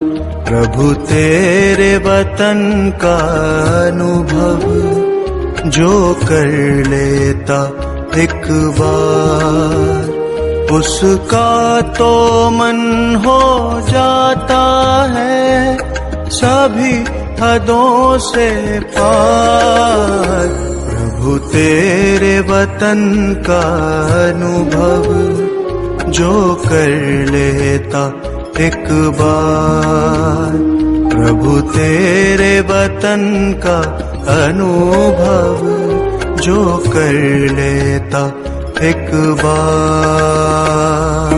प्रभु तेरे वतन का अनुभव जो कर लेता एक बार, उसका तो मन हो जाता है सभी हदों से पार। प्रभु तेरे वतन का अनुभव जो कर लेता एक बार, प्रभु तेरे वतन का अनुभव जो कर लेता एक बार।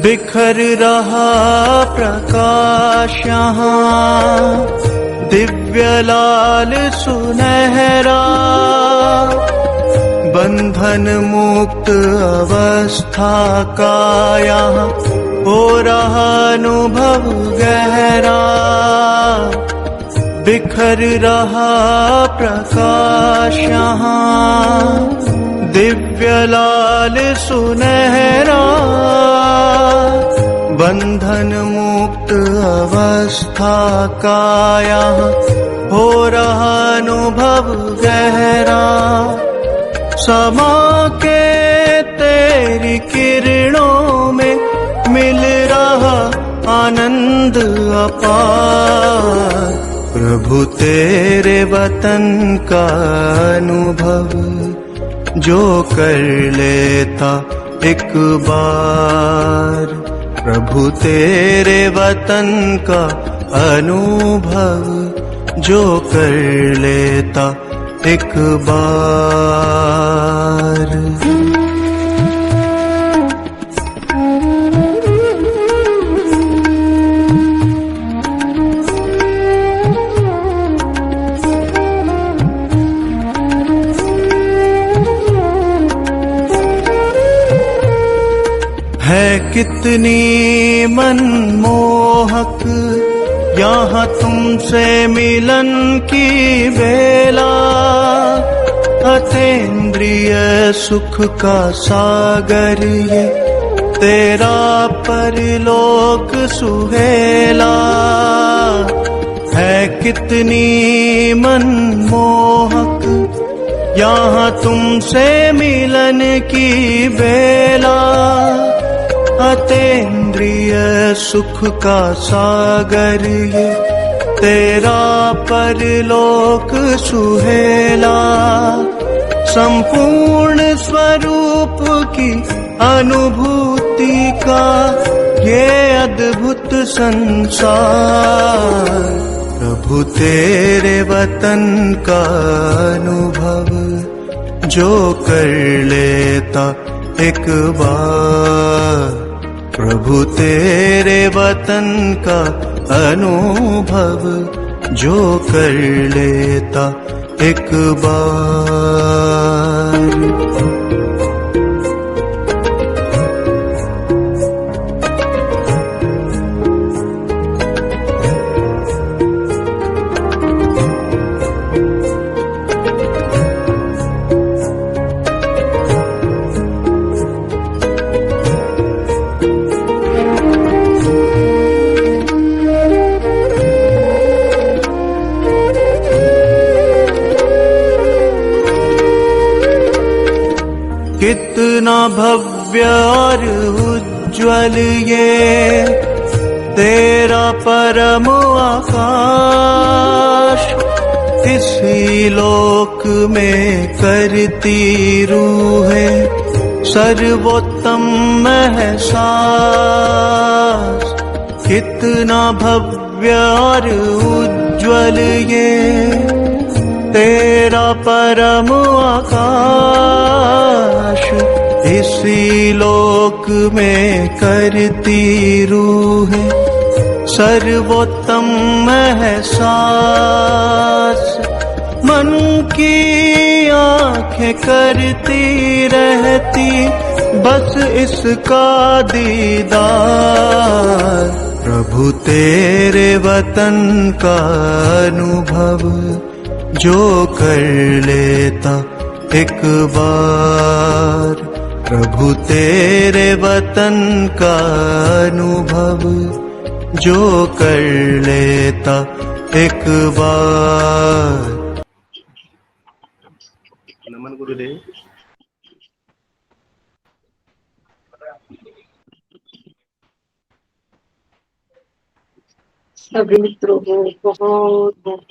बिखर रहा प्रकाश यहाँ दिव्य लाल सुनहरा, बंधन मुक्त अवस्था का यहाँ हो रहा अनुभव गहरा। बिखर रहा प्रकाश यहाँ दिव्य लाल सुनहरा, बंधन मुक्त अवस्था का यहाँ हो रहा अनुभव गहरा। समा के तेरी किरणों में मिल रहा आनंद अपार। प्रभु तेरे वतन का अनुभव जो कर लेता एक बार, प्रभु तेरे वतन का अनुभव जो कर लेता एक बार। है कितनी मनमोहक यहाँ तुमसे मिलन की बेला, अतीन्द्रिय सुख का सागर ये तेरा परलोक सुहेला। है कितनी मनमोहक यहाँ तुमसे मिलन की बेला, अतीन्द्रिय सुख का सागर ये तेरा परलोक सुहेला। संपूर्ण स्वरूप की अनुभूति का ये अद्भुत संसार। प्रभु तेरे वतन का अनुभव जो कर लेता एक बार, प्रभु तेरे वतन का अनुभव जो कर लेता एक बार। कितना भव्य और उज्ज्वल ये तेरा परम आकाश, इसी लोक में करती रूहें सर्वोत्तम एहसास। कितना भव्य और उज्ज्वल ये तेरा परम आकाश, इसी लोक में करती रूहें सर्वोत्तम एहसास। मन की आंखें करती रहती बस इसका दीदार। प्रभु तेरे वतन का अनुभव जो कर लेता एक बार। प्रभु तेरे वतन का अनुभव जो कर लेता एक बार। नमन गुरुदेव। सभी मित्रों को बहुत बहुत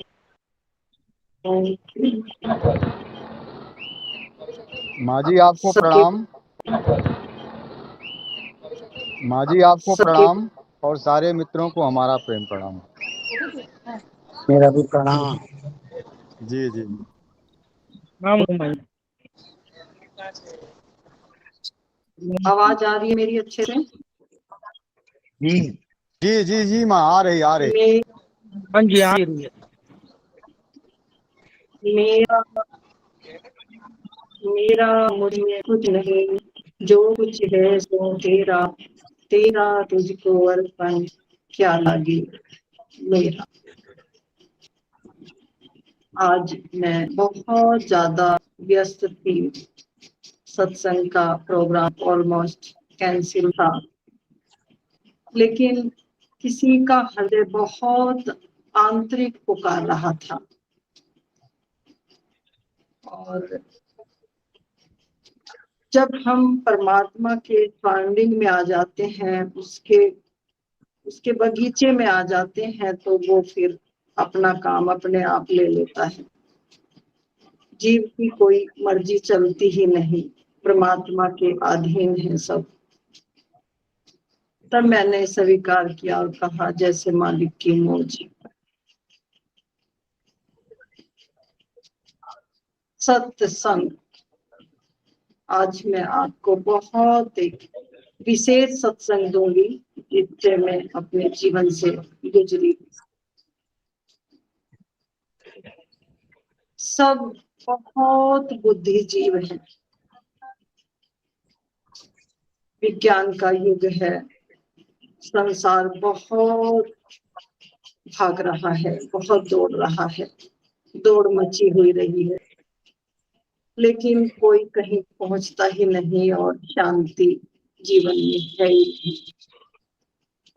माँ जी आपको प्रणाम। माँ जी आपको सबके प्रणाम और सारे मित्रों को हमारा प्रेम प्रणाम। मेरा भी प्रणाम। जी जी आवाज आ रही है मेरी अच्छे से? जी जी जी माँ आ रही आ रही। हाँ जी आ रही है। मेरा मेरा मुझे कुछ नहीं, जो कुछ है सो तेरा, तेरा तुझको अर्पण क्या लगे मेरा। आज मैं बहुत ज्यादा व्यस्त थी, सत्संग का प्रोग्राम ऑलमोस्ट कैंसिल था, लेकिन किसी का हृदय बहुत आंतरिक पुकार रहा था। और जब हम परमात्मा के सराउंडिंग में आ जाते हैं, उसके बगीचे में आ जाते हैं, तो वो फिर अपना काम अपने आप ले लेता है। जीव की कोई मर्जी चलती ही नहीं, परमात्मा के अधीन है सब। तब मैंने स्वीकार किया और कहा जैसे मालिक की मर्जी। सत्संग, आज मैं आपको बहुत एक विशेष सत्संग दूंगी जिससे मैं अपने जीवन से गुजरी। सब बहुत बुद्धिजीव हैं, विज्ञान का युग है, संसार बहुत भाग रहा है, बहुत दौड़ रहा है, दौड़ मची हुई रही है, लेकिन कोई कहीं पहुंचता ही नहीं और शांति जीवन में है ही नहीं।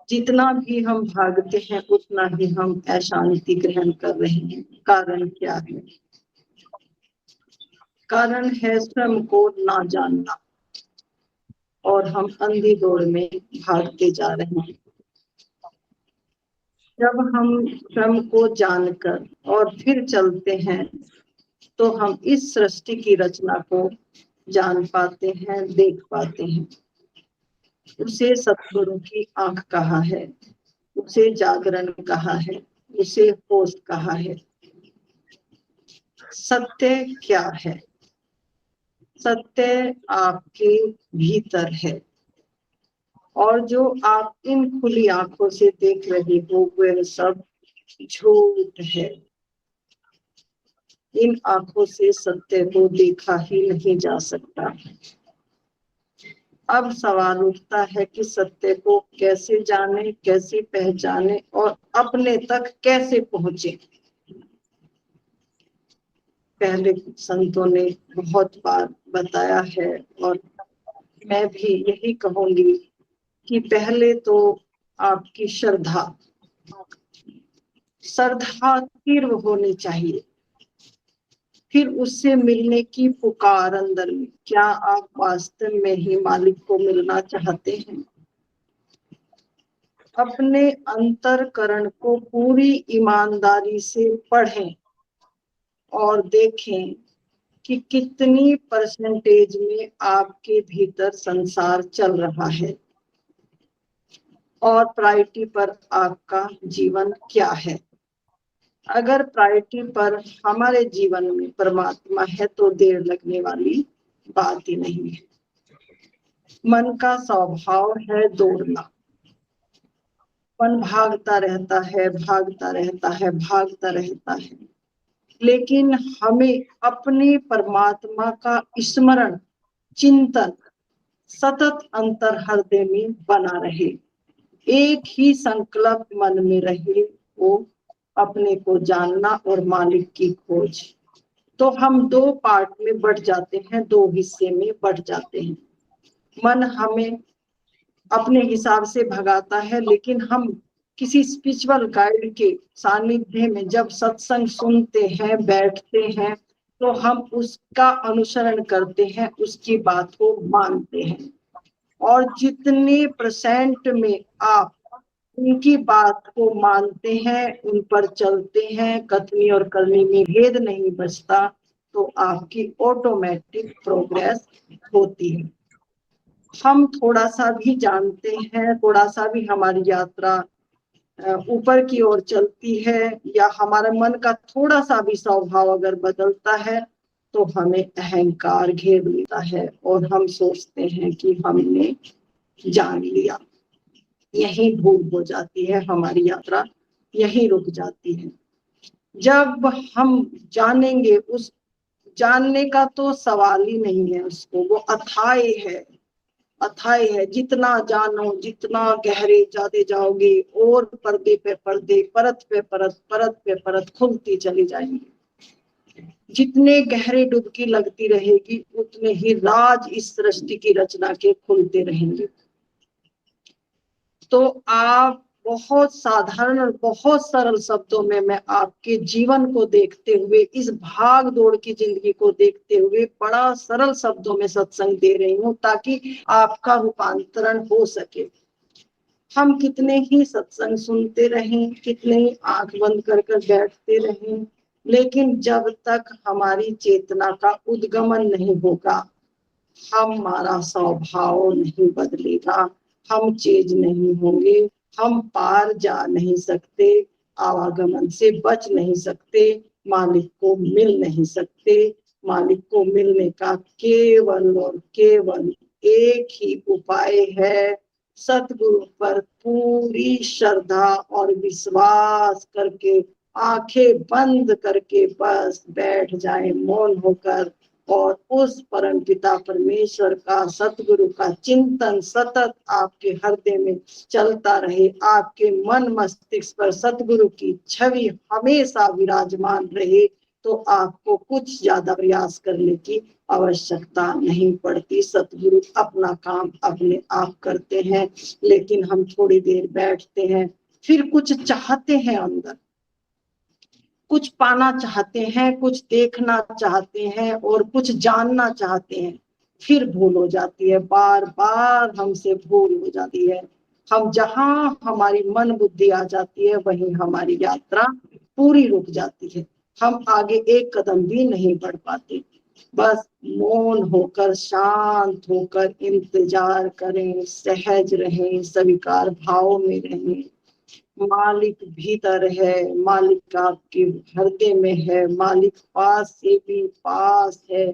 जितना भी हम भागते हैं उतना ही हम अशांति ग्रहण कर रहे हैं। कारण क्या है? कारण है स्वयं को ना जानना, और हम अंधी दौड़ में भागते जा रहे हैं। जब हम स्वयं को जानकर और फिर चलते हैं तो हम इस सृष्टि की रचना को जान पाते हैं, देख पाते हैं। उसे सतगुरु की आंख कहा है, उसे जागरण कहा है, उसे होश कहा है। सत्य क्या है? सत्य आपके भीतर है, और जो आप इन खुली आंखों से देख रहे हो वह सब झूठ है। इन आंखों से सत्य को देखा ही नहीं जा सकता। अब सवाल उठता है कि सत्य को कैसे जाने, कैसे पहचाने और अपने तक कैसे पहुंचे। पहले संतों ने बहुत बार बताया है और मैं भी यही कहूंगी कि पहले तो आपकी श्रद्धा तीव्र होनी चाहिए, फिर उससे मिलने की पुकार अंदर में। क्या आप वास्तव में ही मालिक को मिलना चाहते हैं? अपने अंतरकरण को पूरी ईमानदारी से पढ़ें और देखें कि कितनी परसेंटेज में आपके भीतर संसार चल रहा है और प्रायोरिटी पर आपका जीवन क्या है। अगर प्रायोरिटी पर हमारे जीवन में परमात्मा है तो देर लगने वाली बात ही नहीं है। मन का स्वभाव है दौड़ना, मन भागता रहता है, भागता रहता है, भागता रहता है, लेकिन हमें अपने परमात्मा का स्मरण, चिंतन सतत अंतर हृदय में बना रहे, एक ही संकल्प मन में रहे, वो अपने को जानना और मालिक की खोज। तो हम दो पार्ट में बढ़ जाते हैं, दो हिस्से में बढ़ जाते हैं। मन हमें अपने हिसाब से भगाता है, लेकिन हम किसी स्पिरिचुअल गाइड के सानिध्य में जब सत्संग सुनते हैं, बैठते हैं, तो हम उसका अनुसरण करते हैं, उसकी बात को मानते हैं। और जितने परसेंट में आप उनकी बात को मानते हैं, उन पर चलते हैं, कथनी और करनी में भेद नहीं बचता, तो आपकी ऑटोमेटिक प्रोग्रेस होती है। हम थोड़ा सा भी जानते हैं, थोड़ा सा भी हमारी यात्रा ऊपर की ओर चलती है, या हमारे मन का थोड़ा सा भी स्वभाव अगर बदलता है, तो हमें अहंकार घेर लेता है और हम सोचते हैं कि हमने जान लिया। यही भूल हो जाती है, हमारी यात्रा यही रुक जाती है। जब हम जानेंगे, उस जानने का तो सवाल ही नहीं है, उसको वो अथाह है, अथाह है। जितना जानो, जितना गहरे जाते जाओगे, और पर्दे पे पर्दे, परत पे परत, परत पे परत खुलती चली जाएंगी। जितने गहरे डुबकी लगती रहेगी, उतने ही राज इस सृष्टि की रचना के खुलते रहेंगे। तो आप बहुत साधारण और बहुत सरल शब्दों में मैं आपके जीवन को देखते हुए, इस भाग दौड़ की जिंदगी को देखते हुए बड़ा सरल शब्दों में सत्संग दे रही हूँ, ताकि आपका रूपांतरण हो सके। हम कितने ही सत्संग सुनते रहें, कितने ही आंख बंद कर कर बैठते रहें, लेकिन जब तक हमारी चेतना का उद्गमन नहीं होगा, हमारा स्वभाव नहीं बदलेगा, हम चेंज नहीं होंगे, हम पार जा नहीं सकते, आवागमन से बच नहीं सकते, मालिक को मिल नहीं सकते। मालिक को मिलने का केवल और केवल एक ही उपाय है, सतगुरु पर पूरी श्रद्धा और विश्वास करके, आंखें बंद करके बस बैठ जाए मौन होकर, और उस परम पिता परमेश्वर का, सतगुरु का चिंतन सतत आपके हृदय में चलता रहे, आपके मन मस्तिष्क पर सतगुरु की छवि हमेशा विराजमान रहे, तो आपको कुछ ज्यादा प्रयास करने की आवश्यकता नहीं पड़ती। सतगुरु अपना काम अपने आप करते हैं, लेकिन हम थोड़ी देर बैठते हैं, फिर कुछ चाहते हैं, अंदर कुछ पाना चाहते हैं, कुछ देखना चाहते हैं और कुछ जानना चाहते हैं, फिर भूल हो जाती है, बार बार हमसे भूल हो जाती है। हम जहां हमारी मन बुद्धि आ जाती है, वहीं हमारी यात्रा पूरी रुक जाती है, हम आगे एक कदम भी नहीं बढ़ पाते। बस मौन होकर, शांत होकर इंतजार करें, सहज रहें, स्वीकार भाव में रहें। मालिक भीतर है, मालिक आपके हृदय में है, मालिक पास से भी पास है,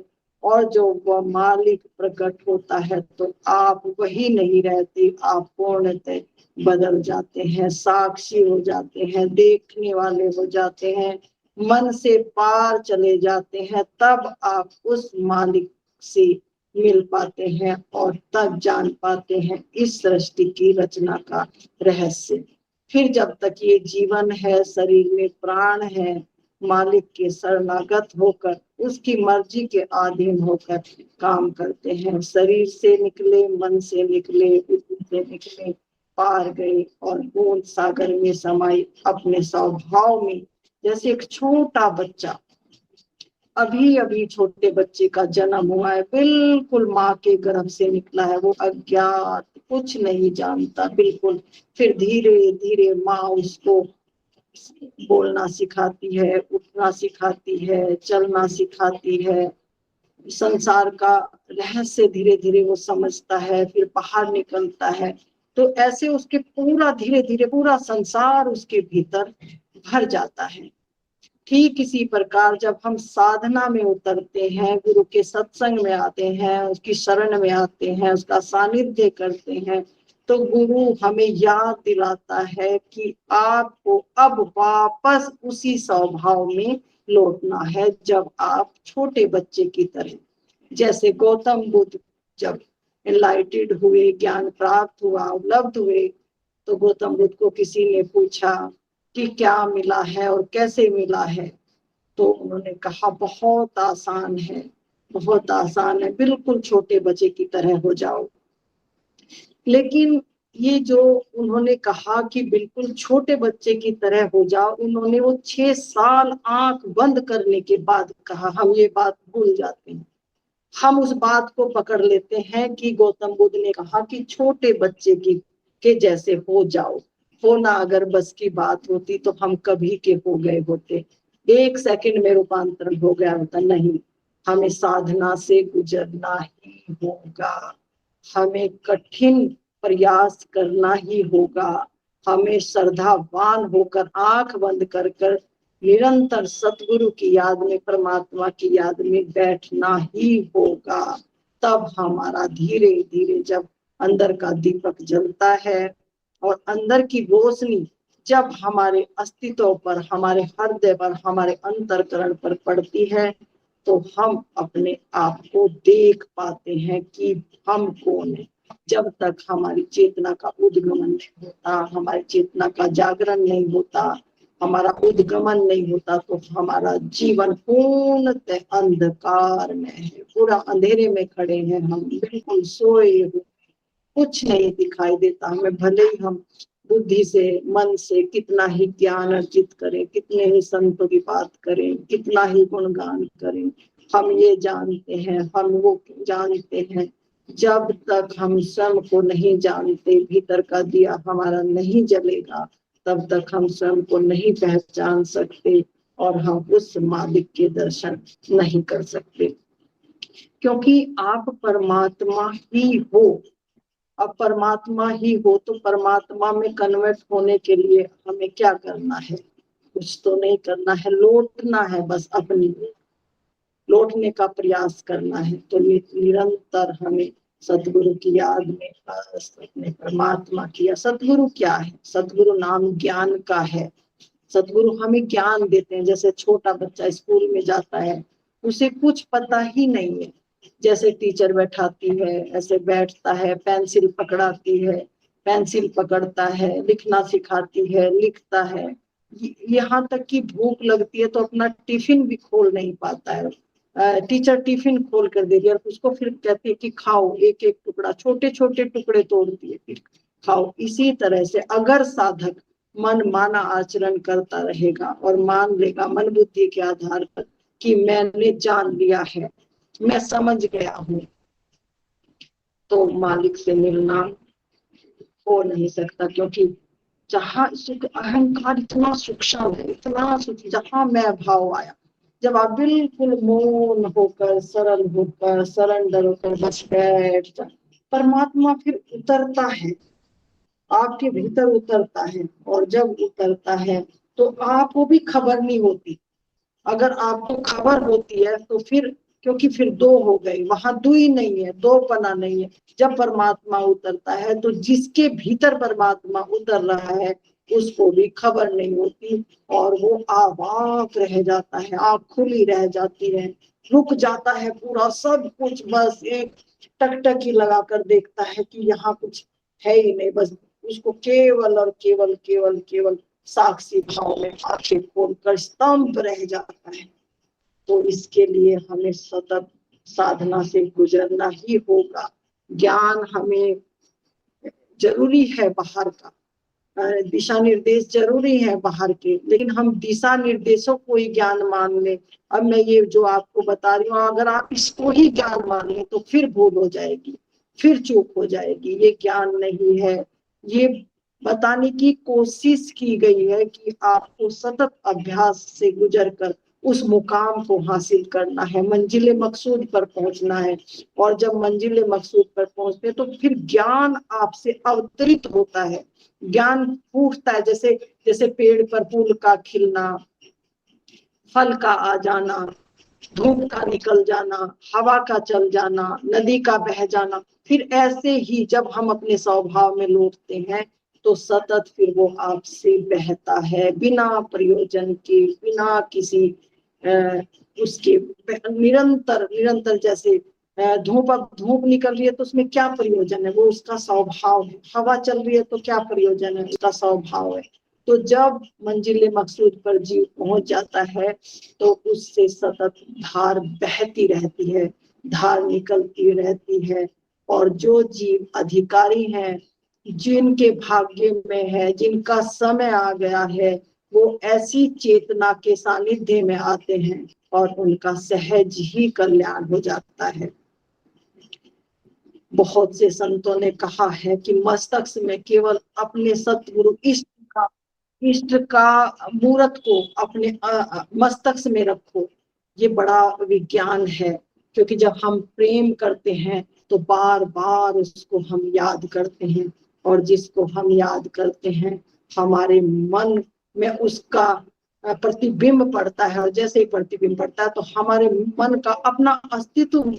और जो वह मालिक प्रकट होता है, तो आप वही नहीं रहते, आप पूर्णतः बदल जाते हैं, साक्षी हो जाते हैं, देखने वाले हो जाते हैं, मन से पार चले जाते हैं। तब आप उस मालिक से मिल पाते हैं और तब जान पाते हैं इस सृष्टि की रचना का रहस्य। फिर जब तक ये जीवन है, शरीर में प्राण है, मालिक के शरणागत होकर, उसकी मर्जी के अधीन होकर काम करते हैं। शरीर से निकले, मन से निकले, बुद्धि से निकले, पार गए और बूंद सागर में समाये अपने स्वभाव में। जैसे एक छोटा बच्चा, अभी अभी छोटे बच्चे का जन्म हुआ है, बिल्कुल माँ के गर्भ से निकला है, वो अज्ञात, कुछ नहीं जानता बिल्कुल। फिर धीरे धीरे माँ उसको बोलना सिखाती है, उठना सिखाती है, चलना सिखाती है, संसार का रहस्य धीरे धीरे वो समझता है, फिर बाहर निकलता है। तो ऐसे उसके पूरा धीरे धीरे पूरा संसार उसके भीतर भर जाता है। ठीक इसी प्रकार जब हम साधना में उतरते हैं, गुरु के सत्संग में आते हैं, उसकी शरण में आते हैं, उसका सानिध्य करते हैं, तो गुरु हमें याद दिलाता है कि आपको अब वापस उसी स्वभाव में लौटना है जब आप छोटे बच्चे की तरह, जैसे गौतम बुद्ध जब एनलाइटेड हुए, ज्ञान प्राप्त हुआ, उपलब्ध हुए, तो गौतम बुद्ध को किसी ने पूछा कि क्या मिला है और कैसे मिला है, तो उन्होंने कहा बहुत आसान है, बहुत आसान है, बिल्कुल छोटे बच्चे की तरह हो जाओ। लेकिन ये जो उन्होंने कहा कि बिल्कुल छोटे बच्चे की तरह हो जाओ, उन्होंने वो 6 साल आंख बंद करने के बाद कहा। हम ये बात भूल जाते हैं, हम उस बात को पकड़ लेते हैं कि गौतम बुद्ध ने कहा कि छोटे बच्चे के जैसे हो जाओ। होना अगर बस की बात होती तो हम कभी के हो गए होते, 1 सेकंड में रूपांतरण हो गया होता। नहीं, हमें साधना से गुजरना ही होगा, हमें कठिन प्रयास करना ही होगा, हमें श्रद्धावान होकर आंख बंद कर कर निरंतर सतगुरु की याद में, परमात्मा की याद में बैठना ही होगा। तब हमारा धीरे धीरे जब अंदर का दीपक जलता है और अंदर की रोशनी जब हमारे अस्तित्व पर, हमारे हृदय पर, हमारे अंतरकरण पर पड़ती है, तो हम अपने आप को देख पाते हैं कि हम कौन है। जब तक हमारी चेतना का उद्गमन नहीं होता, हमारी चेतना का जागरण नहीं होता, हमारा उद्गमन नहीं होता, तो हमारा जीवन पूर्णतः अंधकार में है, पूरा अंधेरे में खड़े हैं हम, बिल्कुल सोए हुए, कुछ नहीं दिखाई देता हमें। भले ही हम बुद्धि से, मन से कितना ही ज्ञान अर्जित करें, कितने ही संतों की बात करें, कितना ही गुणगान करें, हम ये जानते हैं, हम वो जानते हैं, जब तक हम स्वयं को नहीं जानते, भीतर का दिया हमारा नहीं जलेगा, तब तक हम स्वयं को नहीं पहचान सकते और हम उस मालिक के दर्शन नहीं कर सकते। क्योंकि आप परमात्मा ही हो। अब परमात्मा ही हो तो परमात्मा में कन्वर्ट होने के लिए हमें क्या करना है? कुछ तो नहीं करना है, लौटना है, बस अपनी लौटने का प्रयास करना है। तो निरंतर हमें सतगुरु की याद में, बस अपने परमात्मा की। सतगुरु क्या है? सतगुरु नाम ज्ञान का है। सतगुरु हमें ज्ञान देते हैं। जैसे छोटा बच्चा स्कूल में जाता है, उसे कुछ पता ही नहीं है, जैसे टीचर बैठाती है ऐसे बैठता है, पेंसिल पकड़ाती है, पेंसिल पकड़ता है, लिखना सिखाती है, लिखता है। यहाँ तक कि भूख लगती है तो अपना टिफिन भी खोल नहीं पाता है। टीचर टिफिन खोल कर दे दिया, उसको फिर कहती है कि खाओ, एक एक टुकड़ा, छोटे छोटे टुकड़े तोड़ती है, फिर खाओ। इसी तरह से अगर साधक मन माना आचरण करता रहेगा और मान लेगा मन बुद्धि के आधार पर कि मैंने जान लिया है, मैं समझ गया हूँ, तो मालिक से मिलना हो नहीं सकता। क्योंकि जहाँ सुख, अहंकार इतना सूक्ष्म है, इतना सूक्ष्म, जहाँ मैं भाव आया, जब आप बिल्कुल मौन होकर, सरल होकर, सरेंडर होकर बस बैठ जाए, परमात्मा फिर उतरता है, आपके भीतर उतरता है। और जब उतरता है तो आपको भी खबर नहीं होती। अगर आपको खबर होती है तो फिर, क्योंकि फिर दो हो गए, वहां दुई नहीं है, दो पना नहीं है। जब परमात्मा उतरता है तो जिसके भीतर परमात्मा उतर रहा है उसको भी खबर नहीं होती, और वो अवाक रह जाता है, आँख खुली रह जाती है, रुक जाता है पूरा सब कुछ, बस एक टकटकी लगाकर देखता है कि यहाँ कुछ है ही नहीं, बस उसको केवल और केवल केवल केवल साक्षी भाव में आंखें खोलकर स्तंभ रह जाता है। तो इसके लिए हमें सतत साधना से गुजरना ही होगा। ज्ञान हमें जरूरी है, बाहर का दिशा निर्देश जरूरी है बाहर के, लेकिन हम दिशा निर्देशों को ही ज्ञान मान लें। अब मैं ये जो आपको बता रही हूँ, अगर आप इसको ही ज्ञान मान लें तो फिर भूल हो जाएगी, फिर चूक हो जाएगी। ये ज्ञान नहीं है, ये बताने की कोशिश की गई है कि आपको सतत अभ्यास से गुजर कर उस मुकाम को हासिल करना है, मंजिले मकसूद पर पहुंचना है। और जब मंजिले मकसूद पर पहुंचते हैं तो फिर ज्ञान आपसे अवतरित होता है, ज्ञान फूटता है, जैसे जैसे पेड़ पर फूल का खिलना, फल का आ जाना, धूप का निकल जाना, हवा का चल जाना, नदी का बह जाना, फिर ऐसे ही जब हम अपने स्वभाव में लौटते हैं तो सतत फिर वो आपसे बहता है, बिना प्रयोजन के, बिना किसी उसके, निरंतर निरंतर। जैसे धूप, अब धूप निकल रही है तो उसमें क्या प्रयोजन है, वो उसका स्वभाव है। हवा चल रही है तो क्या प्रयोजन है, उसका स्वभाव है। तो जब मंजिल मकसूद पर जीव पहुंच जाता है तो उससे सतत धार बहती रहती है, धार निकलती रहती है। और जो जीव अधिकारी हैं, जिनके भाग्य में है, जिनका समय आ गया है, वो ऐसी चेतना के सानिध्य में आते हैं और उनका सहज ही कल्याण हो जाता है। बहुत से संतों ने कहा है कि मस्तिष्क में केवल अपने सतगुरु इष्ट का मूर्त को अपने मस्तक में रखो। ये बड़ा विज्ञान है, क्योंकि जब हम प्रेम करते हैं तो बार बार उसको हम याद करते हैं, और जिसको हम याद करते हैं हमारे मन में उसका प्रतिबिंब पड़ता है, और जैसे ही प्रतिबिंब पड़ता है तो हमारे मन का अपना अस्तित्व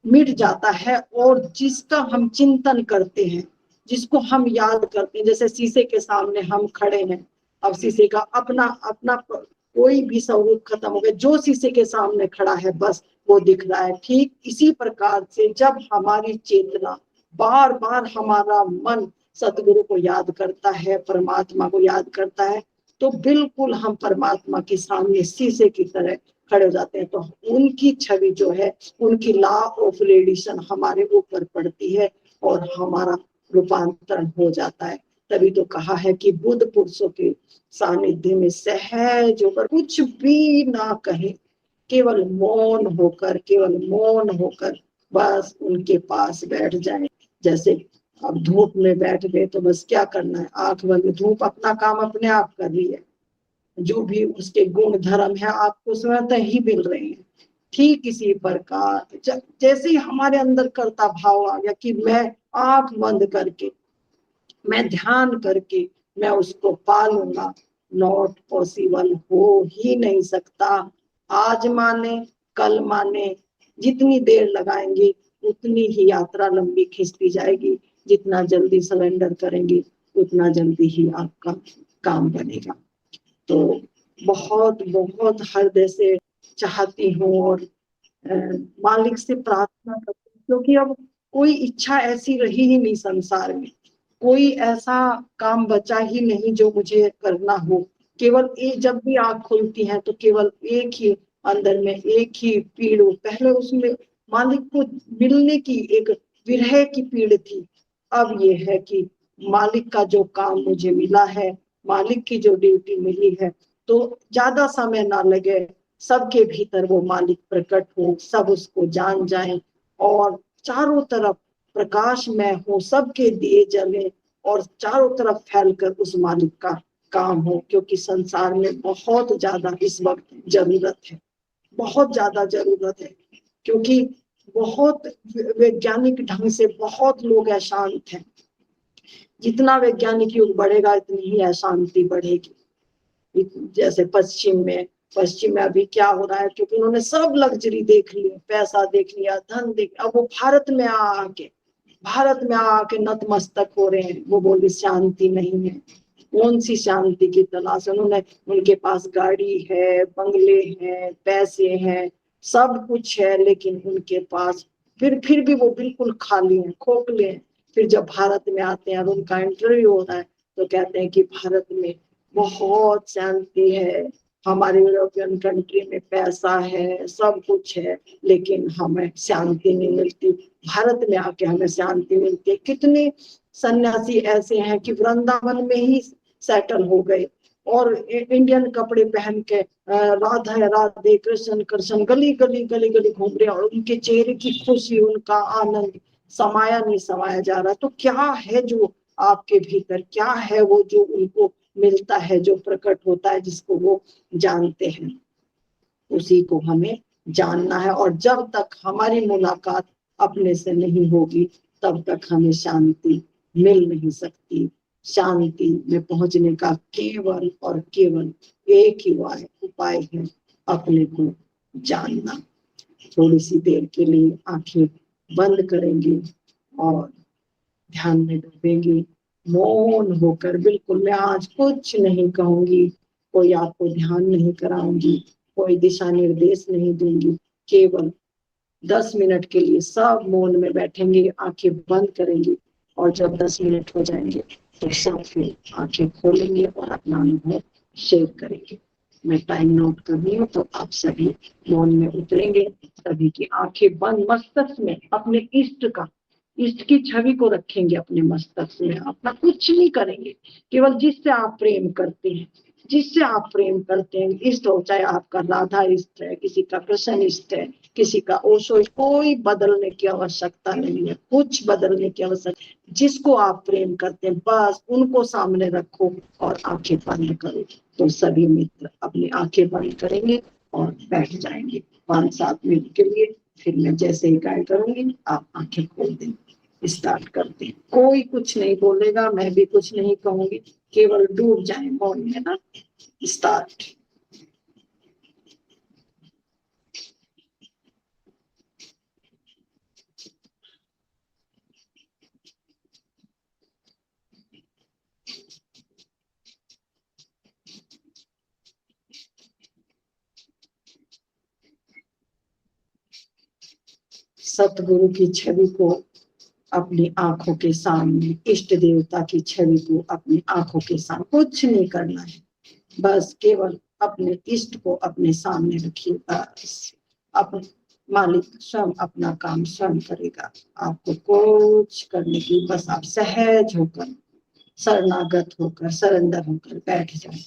मिट जाता है। और जिसका हम चिंतन करते हैं, जिसको हम याद करते हैं, जैसे शीशे के सामने हम खड़े हैं, अब शीशे का अपना अपना कोई भी स्वरूप खत्म हो गया, जो शीशे के सामने खड़ा है बस वो दिख रहा है। ठीक इसी प्रकार से जब हमारी चेतना, बार बार हमारा मन सतगुरु को याद करता है, परमात्मा को याद करता है, तो बिल्कुल हम परमात्मा के सामने शीशे की तरह खड़े हो जाते हैं। तो उनकी छवि जो है, उनकी लॉ ऑफ रेडिएशन हमारे ऊपर पड़ती है और हमारा रूपांतरण हो जाता है। तभी तो कहा है कि बुद्ध पुरुषों के सानिध्य में सहज होकर, कुछ भी ना कहे, केवल मौन होकर, केवल मौन होकर बस उनके पास बैठ जाए। जैसे अब धूप में बैठ गए तो बस क्या करना है, आंख बंद, धूप अपना काम अपने आप कर रही है, जो भी उसके गुण धर्म है आपको स्वतः ही मिल रहे हैं। ठीक इसी प्रकार जैसे ही हमारे अंदर कर्ता भाव आ गया कि मैं आंख बंद करके, मैं ध्यान करके मैं उसको पालूंगा, नॉट पॉसिबल, हो ही नहीं सकता। आज माने कल माने, जितनी देर लगाएंगे उतनी ही यात्रा लंबी खिंचती जाएगी। जितना जल्दी सरेंडर करेंगे उतना जल्दी ही आपका काम बनेगा। तो बहुत बहुत हृदय से चाहती हूँ और मालिक से प्रार्थना करती हूँ, क्योंकि अब कोई इच्छा ऐसी रही ही नहीं संसार में, कोई ऐसा काम बचा ही नहीं जो मुझे करना हो। केवल एक, जब भी आँख खुलती है तो केवल एक ही अंदर में एक ही पीड़, पहले उसमें मालिक को मिलने की एक विरह की पीड़ थी। अब ये है कि मालिक का जो काम मुझे मिला है, मालिक की जो ड्यूटी मिली है, तो ज्यादा समय ना लगे, सबके भीतर वो मालिक प्रकट हो, सब उसको जान जाएं और चारों तरफ प्रकाशमय हो, सबके दिए जले और चारों तरफ फैलकर उस मालिक का काम हो। क्योंकि संसार में बहुत ज्यादा इस वक्त जरूरत है, बहुत ज्यादा जरूरत है, क्योंकि बहुत वैज्ञानिक ढंग से बहुत लोग अशांत हैं। जितना वैज्ञानिक युग बढ़ेगा इतनी ही अशांति बढ़ेगी। जैसे पश्चिम में अभी क्या हो रहा है, क्योंकि उन्होंने सब लग्जरी देख ली, पैसा देख लिया, धन देख, अब वो भारत में आके नतमस्तक हो रहे हैं। वो बोली शांति नहीं है, कौन सी शांति की तलाश। उन्होंने, उनके पास गाड़ी है, बंगले हैं, पैसे हैं, सब कुछ है, लेकिन उनके पास फिर भी वो बिल्कुल खाली हैं, खोखले हैं। फिर जब भारत में आते हैं और उनका इंटरव्यू होता है तो कहते हैं कि भारत में बहुत शांति है, हमारे यूरोपियन कंट्री में पैसा है, सब कुछ है, लेकिन हमें शांति नहीं मिलती। भारत में आके हमें शांति मिलती है। कितने सन्यासी ऐसे हैं कि वृंदावन में ही सेटल हो गए और इंडियन कपड़े पहन के राधा राधे कृष्ण कृष्ण गली गली गली गली घूम रहे हैं, और उनके चेहरे की खुशी, उनका आनंद समाया नहीं समाया जा रहा। तो क्या है जो आपके भीतर, क्या है वो जो उनको मिलता है, जो प्रकट होता है, जिसको वो जानते हैं, उसी को हमें जानना है। और जब तक हमारी मुलाकात अपने से नहीं होगी तब तक हमें शांति मिल नहीं सकती। शांति में पहुंचने का केवल और केवल एक ही उपाय है, अपने को जानना। थोड़ी सी देर के लिए आंखें बंद करेंगे और ध्यान में डूबेंगे, मौन होकर। बिल्कुल मैं आज कुछ नहीं कहूंगी, कोई आपको ध्यान नहीं कराऊंगी, कोई दिशा निर्देश नहीं दूंगी, केवल 10 मिनट के लिए सब मौन में बैठेंगे, आंखें बंद करेंगे और जब 10 मिनट हो जाएंगे तो सब फिर आंखें खोलेंगे और अपना अनुभव शेयर करेंगे। मैं टाइम नोट कर रही हूँ तो आप सभी मौन में उतरेंगे। सभी की आंखें बंद, मस्तिष्क में अपने इष्ट की छवि को रखेंगे अपने मस्तिष्क में, अपना कुछ नहीं करेंगे, केवल जिससे आप प्रेम करते हैं, जिससे आप प्रेम करते हैं इष्ट हो, चाहे आपका राधा इष्ट है, किसी का कृष्ण इष्ट है, किसी का ओशो, कोई बदलने की आवश्यकता नहीं है, कुछ बदलने की आवश्यकता। जिसको आप प्रेम करते हैं बस उनको सामने रखो और आंखें बंद करो। तो सभी मित्र अपनी आंखें बंद करेंगे और बैठ जाएंगे 5-7 मिनट के लिए। फिर मैं जैसे ही गाइड करूंगी आप आंखें खोल देंगे। स्टार्ट करते हैं, कोई कुछ नहीं बोलेगा, मैं भी कुछ नहीं कहूंगी, केवल डूब जाए मौन में ना। स्टार्ट। सतगुरु की छवि को अपनी आंखों के सामने, इष्ट देवता की छवि को अपनी आंखों के सामने, कुछ नहीं करना है, बस केवल अपने इष्ट को अपने सामने रखिए। बस अब मालिक स्वयं अपना काम स्वयं करेगा, आपको कुछ करने की, बस आप सहज होकर, शरणागत होकर, सरेंडर होकर बैठ जाए।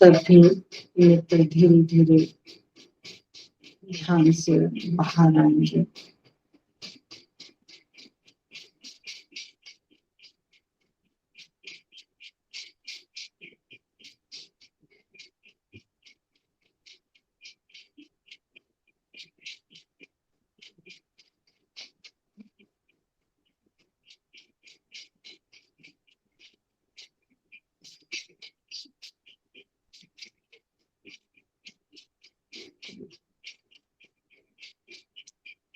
सभी नेत्र धीरे धीरे ध्यान से बाहर आएंगे।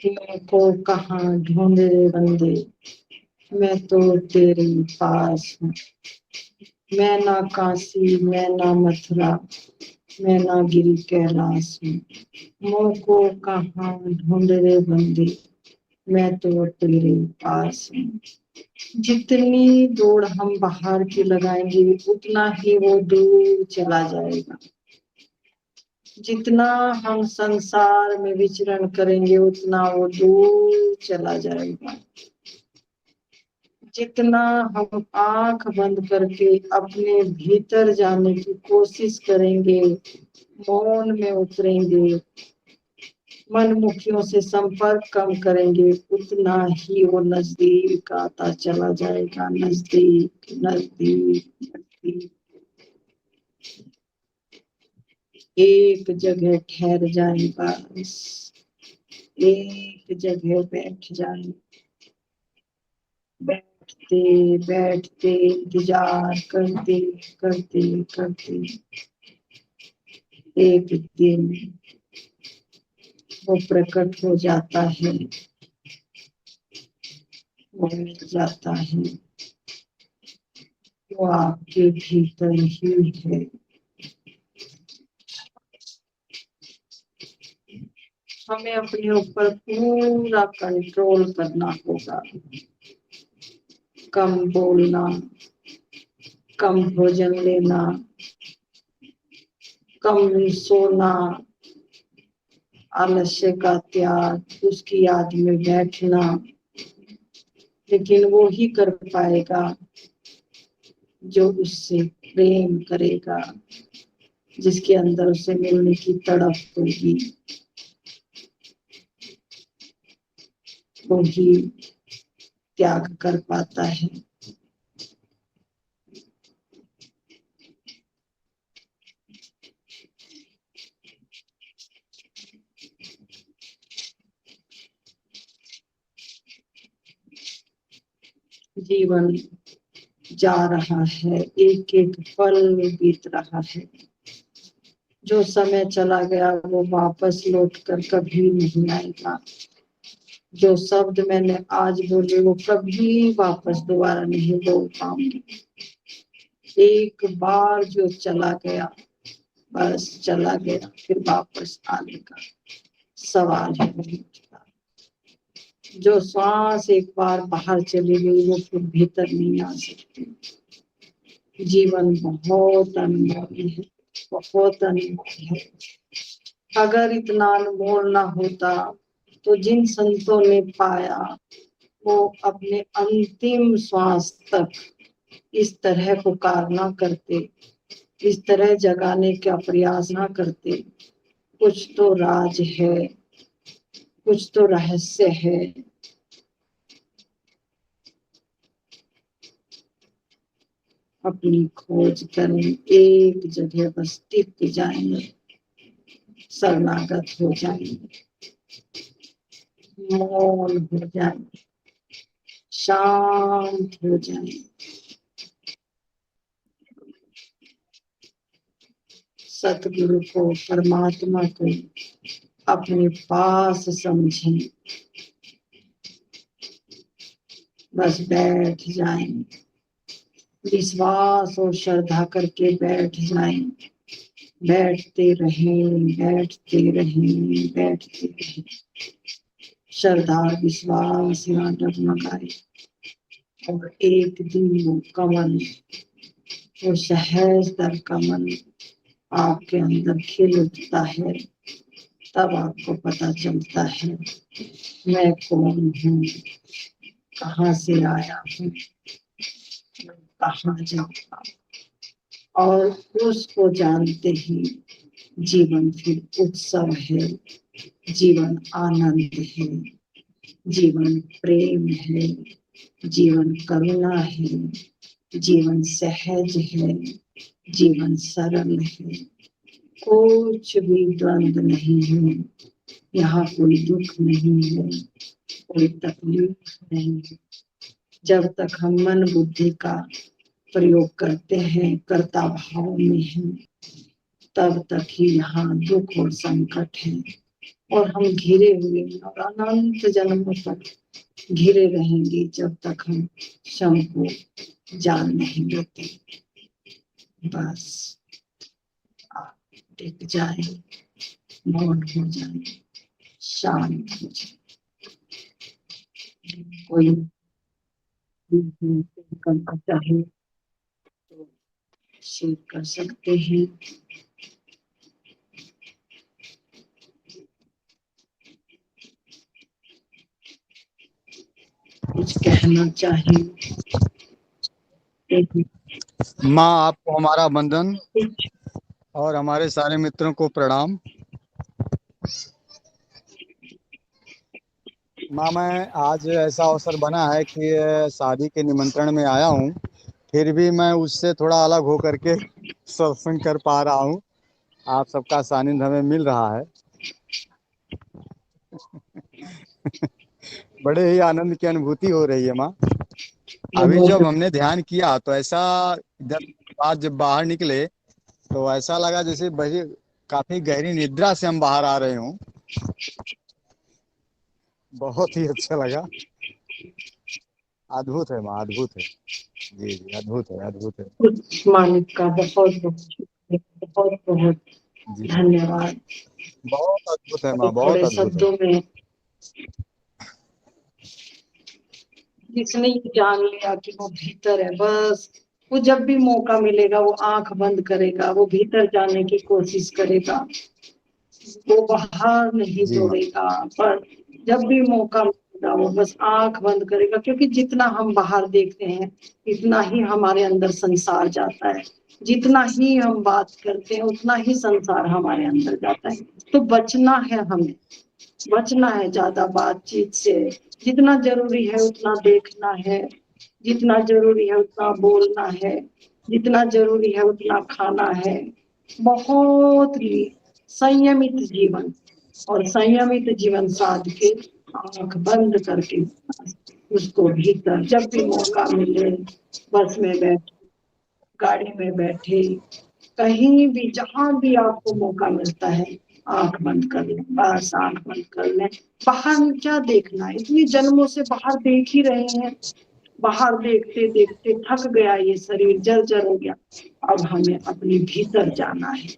मेरे को कहाँ ढूंढे रे बंदे, मैं तो तेरे पास हूँ। मैं ना काशी, मैं ना मथुरा, मैं ना गिरी कैलाश हूँ। मोको कहाँ ढूंढ रे बंदे, मैं तो तेरे पास हूँ। जितनी दौड़ हम बाहर की लगाएंगे उतना ही वो दूर चला जाएगा। जितना हम संसार में विचरण करेंगे उतना वो दूर चला जाएगा। जितना हम आंख बंद करके अपने भीतर जाने की कोशिश करेंगे, मौन में उतरेंगे, मनमुखियों से संपर्क कम करेंगे, उतना ही वो नजदीक आता चला जाएगा। नजदीक नजदीक नजदीक। एक जगह ठहर जाए, बस एक जगह बैठ जाए। बैठते बैठते इंतजार करते करते करते एक दिन वो प्रकट हो जाता है, वो मिल जाता है। वो आपके भीतर ही है। हमें अपने ऊपर पूरा कंट्रोल करना होगा। कम बोलना, कम भोजन लेना, कम सोना, आलस्य का त्याग, उसकी याद में बैठना। लेकिन वो ही कर पाएगा जो उससे प्रेम करेगा, जिसके अंदर उसे मिलने की तड़प होगी। वो ही त्याग कर पाता है। जीवन जा रहा है, एक एक पल बीत रहा है। जो समय चला गया वो वापस लौट कर कभी नहीं आएगा। जो शब्द मैंने आज बोले वो कभी वापस दोबारा नहीं बोल पाऊंगी। एक बार जो चला गया बस चला गया, फिर वापस आने का सवाल ही नहीं उठता। जो श्वास एक बार बाहर चली गई वो फिर भीतर नहीं आ सकती। जीवन बहुत अनमोल है, बहुत अनमोल है। अगर इतना अनमोल ना होता तो जिन संतों ने पाया वो अपने अंतिम श्वास तक इस तरह पुकार ना करते, इस तरह जगाने का प्रयास ना करते। कुछ तो राज है, कुछ तो रहस्य है। अपनी खोज करें, एक जगह बस टिक जाएंगे, शरणागत हो जाएंगे, मौन हो जाएंगे, शांत हो जाएंगे। सतगुरु को, परमात्मा को अपने पास समझें, बस बैठ जाएं, विश्वास और श्रद्धा करके बैठ जाएं। बैठते रहें, बैठते रहें, बैठते रहें। श्रद्धा विश्वास यहाँ डगमगाए और एक दिन वो कमल, वो सहज दर कमल आपके अंदर खिल उठता है। तब आपको पता चलता है मैं कौन हूँ, कहाँ से आया हूँ, कहाँ जाऊंगा और उसको जानते ही जीवन फिर उत्सव है, जीवन आनंद है, जीवन प्रेम है, जीवन करुणा है, जीवन सहज है, जीवन सरल है। कुछ भी द्वंद नहीं है, यहाँ कोई दुख नहीं है, कोई तकलीफ नहीं है। जब तक हम मन बुद्धि का प्रयोग करते हैं, कर्ता भाव में हैं, तब तक ही यहाँ दुख और संकट है, और हम घिरे हुए हैं और अनंत जन्मों तक घिरे रहेंगे जब तक हम क्षम को जान नहीं लेते। बस आप टिक जाए, मौन हो जाए, शांत हो जाए। कोई करना चाहे तो शेयर कर सकते हैं। कुछ कहना चाहे माँ, आपको हमारा वंदन और हमारे सारे मित्रों को प्रणाम। माँ, मैं आज ऐसा अवसर बना है कि शादी के निमंत्रण में आया हूँ, फिर भी मैं उससे थोड़ा अलग होकर के सत्संग कर पा रहा हूँ। आप सबका सानिध्य हमें मिल रहा है। बड़े ही आनंद की अनुभूति हो रही है माँ। अभी जब हमने ध्यान किया तो ऐसा, जब बाहर निकले तो ऐसा लगा जैसे बड़ी काफी गहरी निद्रा से हम बाहर आ रहे हों। बहुत ही अच्छा लगा। अद्भुत है माँ, अद्भुत है। जी जी, अद्भुत है, अद्भुत है। कुछ मालिक का बहुत बहुत बहुत जी, धन्यवाद। बहुत अद्भुत है माँ, बहुत थोड़े अद्भुत है। शब्दों में जिसने ये जान लिया कि वो भीतर है, बस वो जब भी मौका मिलेगा वो आंख बंद करेगा, वो भीतर जाने की कोशिश करेगा, वो बाहर नहीं जी माँ, दौड़ेगा। पर जब भी मौका मिलेगा वो बस आंख बंद करेगा, क्योंकि जितना हम बाहर देखते हैं इतना ही हमारे अंदर संसार जाता है। जितना ही हम बात करते हैं उतना ही संसार हमारे अंदर जाता है। तो बचना है, हमें बचना है ज्यादा बातचीत से। जितना जरूरी है उतना देखना है, जितना जरूरी है उतना बोलना है, जितना जरूरी है उतना खाना है। बहुत ही संयमित जीवन, और संयमित जीवन साध के आंख बंद करके उसको भीतर जब भी मौका मिले, बस में बैठे, गाड़ी में बैठे, कहीं भी जहां भी आपको मौका मिलता है आंख बंद कर लें, बस आंख बंद कर लें। बाहर क्या देखना है, इतनी जन्मों से बाहर देख ही रहे हैं, बाहर देखते देखते थक गया, ये शरीर जर्जर हो गया। अब हमें अपने भीतर जाना है,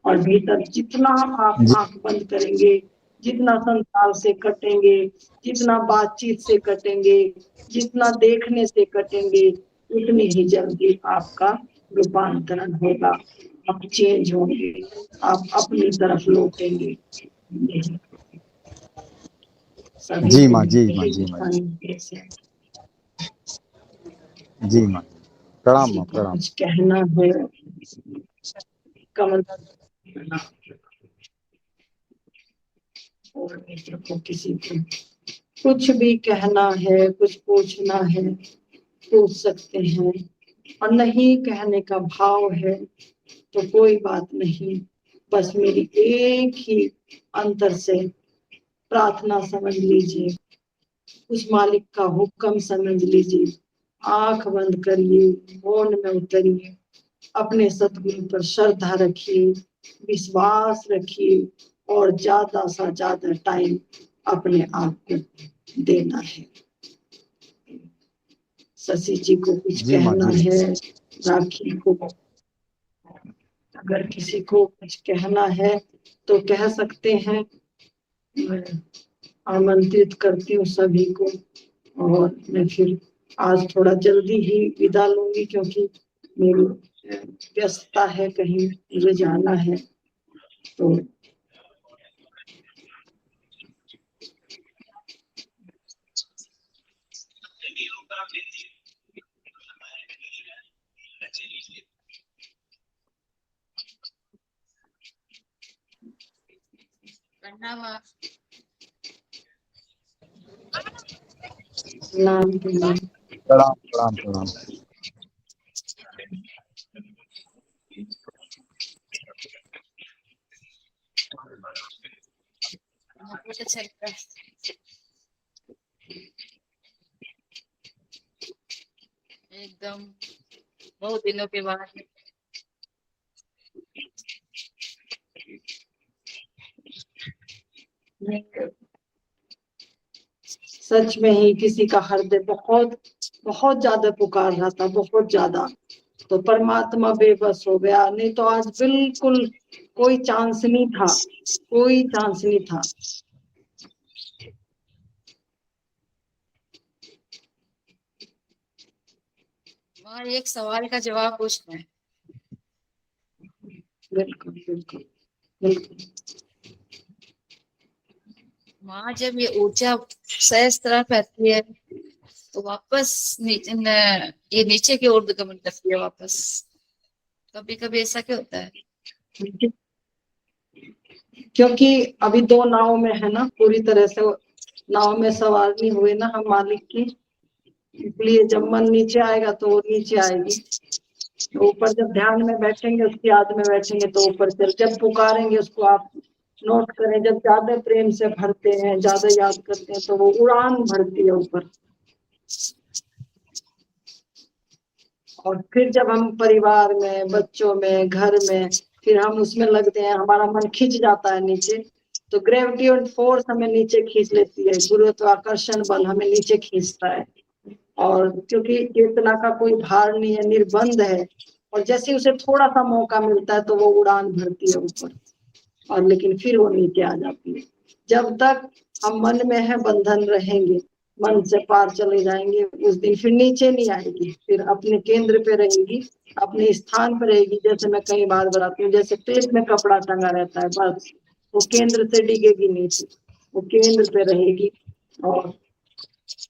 और भीतर जितना आप जी आंख बंद करेंगे, जितना संसार से कटेंगे, जितना बातचीत से कटेंगे, जितना देखने से कटेंगे, उतनी ही जल्दी आपका रूपांतरण होगा। आप चेंज होंगे, आप अपनी तरफ लौटेंगे। सभी जी को माँ, जी माँ, मेरे जी माँ, से जी माँ, प्रणाम किसी माँ, को प्रणाम। कुछ कहना है, कमल और मित्र को किसी को कुछ भी कहना है, कुछ पूछना है, पूछ सकते हैं। और नहीं कहने का भाव है तो कोई बात नहीं, बस मेरी एक ही अंतर से प्रार्थना समझ लीजिए, उस मालिक का हुक्म समझ लीजिए। आंख बंद करिए, मौन में उतरिए, अपने सतगुरु पर श्रद्धा रखिए, विश्वास रखिए, और ज्यादा से ज्यादा टाइम अपने आप को देना है। शशि जी को कुछ जी माँ, कहना जी है, राखी को अगर किसी को कुछ कहना है तो कह सकते हैं। मैं आमंत्रित करती हूँ सभी को, और मैं फिर आज थोड़ा जल्दी ही विदा लूंगी, क्योंकि मेरी व्यस्तता है, कहीं मुझे जाना है। तो नाम के नाम। प्रणाम प्रणाम प्रणाम। बहुत अच्छा लगता है। एकदम बहुत दिनों के बाद। सच में ही किसी का हृदय बहुत बहुत ज्यादा पुकार रहा था, बहुत ज्यादा, तो परमात्मा बेबस हो गया, नहीं तो आज बिल्कुल कोई चांस नहीं था, कोई चांस नहीं था। वहाँ एक सवाल का जवाब पूछना है। बिल्कुल बिल्कुल बिल्कुल। वहाँ जब ये ऊर्जा सहज तरफ आती है तो वापस ये नीचे की ओर गमन करती है वापस। कभी कभी ऐसा क्या होता है? क्योंकि अभी दो नाव में है ना, पूरी तरह से नाव में सवार नहीं हुए ना हम मालिक की, इसलिए जब मन नीचे आएगा तो वो नीचे आएगी। तो ऊपर जब ध्यान में बैठेंगे, उसकी याद में बैठेंगे तो ऊपर चल, जब पुकारेंगे उसको आप नोट करें, जब ज्यादा प्रेम से भरते हैं, ज्यादा याद करते हैं तो वो उड़ान भरती है ऊपर। और फिर जब हम परिवार में, बच्चों में, घर में, फिर हम उसमें लगते हैं, हमारा मन खिंच जाता है नीचे, तो ग्रेविटी और फोर्स हमें नीचे खींच लेती है, गुरुत्वाकर्षण बल हमें नीचे खींचता है। और क्योंकि चेतना का कोई भार नहीं है, निर्बंध है, और जैसे उसे थोड़ा सा मौका मिलता है तो वो उड़ान भरती है ऊपर, और लेकिन फिर वो नीचे आ जाती है। जब तक हम मन में है बंधन रहेंगे, मन से पार चले जाएंगे, उस दिन फिर नीचे नहीं आएगी, फिर अपने केंद्र पे रहेगी, अपने स्थान पे रहेगी। जैसे मैं कई बार बताती हूँ, जैसे पेट में कपड़ा टंगा रहता है, बस वो केंद्र से डिगेगी नीचे, वो केंद्र पे रहेगी। और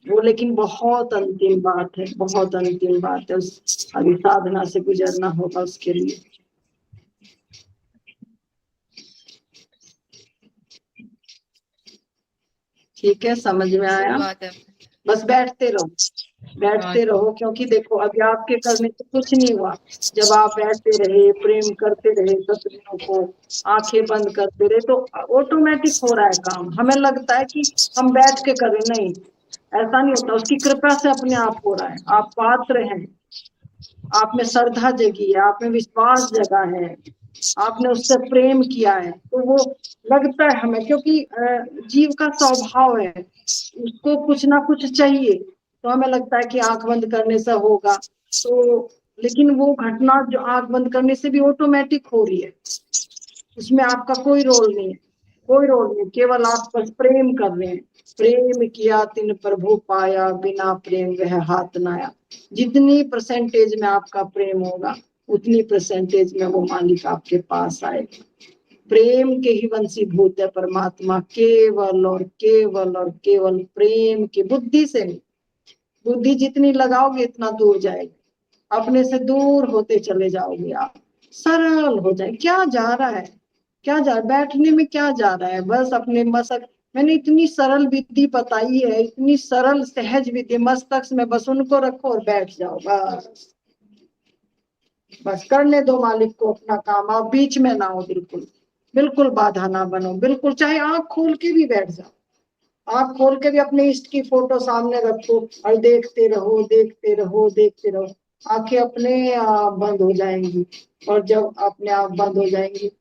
वो लेकिन बहुत अंतिम बात है, बहुत अंतिम बात है, उस अभी साधना से गुजरना होगा उसके लिए। ठीक है, समझ में आया? बात है। बस बैठते रहो, बैठते रहो, क्योंकि देखो अभी आपके करने से कुछ नहीं हुआ। जब आप बैठते रहे, प्रेम करते रहे सत्संगों को, आंखें बंद करते रहे, तो ऑटोमेटिक हो रहा है काम। हमें लगता है कि हम बैठ के करें, नहीं, ऐसा नहीं होता, उसकी कृपा से अपने आप हो रहा है। आप पात्र हैं, आप में श्रद्धा जगी है, आप में विश्वास जगा है, आपने उससे प्रेम किया है, तो वो लगता है हमें, क्योंकि जीव का स्वभाव है, उसको कुछ ना कुछ चाहिए, तो हमें लगता है कि आंख बंद करने से होगा। तो लेकिन वो घटना जो आंख बंद करने से भी ऑटोमेटिक हो रही है, उसमें आपका कोई रोल नहीं है, कोई रोल नहीं, केवल आप बस प्रेम कर रहे हैं। प्रेम किया तिन प्रभु पाया, बिना प्रेम वह हाथ न आया। जितनी परसेंटेज में आपका प्रेम होगा, उतनी परसेंटेज में वो मालिक आपके पास आएगा। प्रेम के ही वंशीभूत है परमात्मा, केवल और केवल और केवल प्रेम की, बुद्धि से नहीं। बुद्धि जितनी लगाओगे इतना दूर जाएगी, अपने से दूर होते चले जाओगे आप, सरल हो जाए। क्या जा रहा है, क्या जा, बैठने में क्या जा रहा है, बस अपने मस्तक, मैंने इतनी सरल विधि बताई है, इतनी सरल सहज विधि, मस्तक में बस उनको रखो और बैठ जाओ, बस बस करने दो मालिक को अपना काम। आप बीच में ना हो, बिल्कुल बिल्कुल बाधा ना बनो, बिल्कुल, चाहे आंख खोल के भी बैठ जाओ, आंख खोल के भी अपने इष्ट की फोटो सामने रखो और देखते रहो, देखते रहो, देखते रहो। आंखें अपने आप बंद हो जाएंगी, और जब अपने आप बंद हो जाएंगी,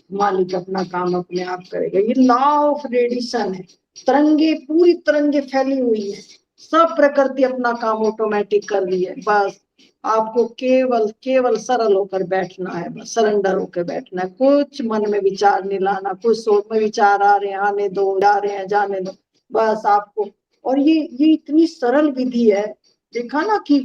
मालिक अपना काम अपने आप करेगा। ये लॉ ऑफ रेडिएशन है, तरंगे, पूरी तरंगे फैली हुई है, सब प्रकृति अपना काम ऑटोमेटिक कर रही है। बस आपको केवल केवल सरल होकर बैठना है, बस सरेंडर होकर बैठना है, कुछ मन में विचार नहीं लाना, कुछ सोच में विचार आ रहे हैं आने दो, जा रहे हैं जाने दो, बस आपको। और ये इतनी सरल विधि है, देखा ना कि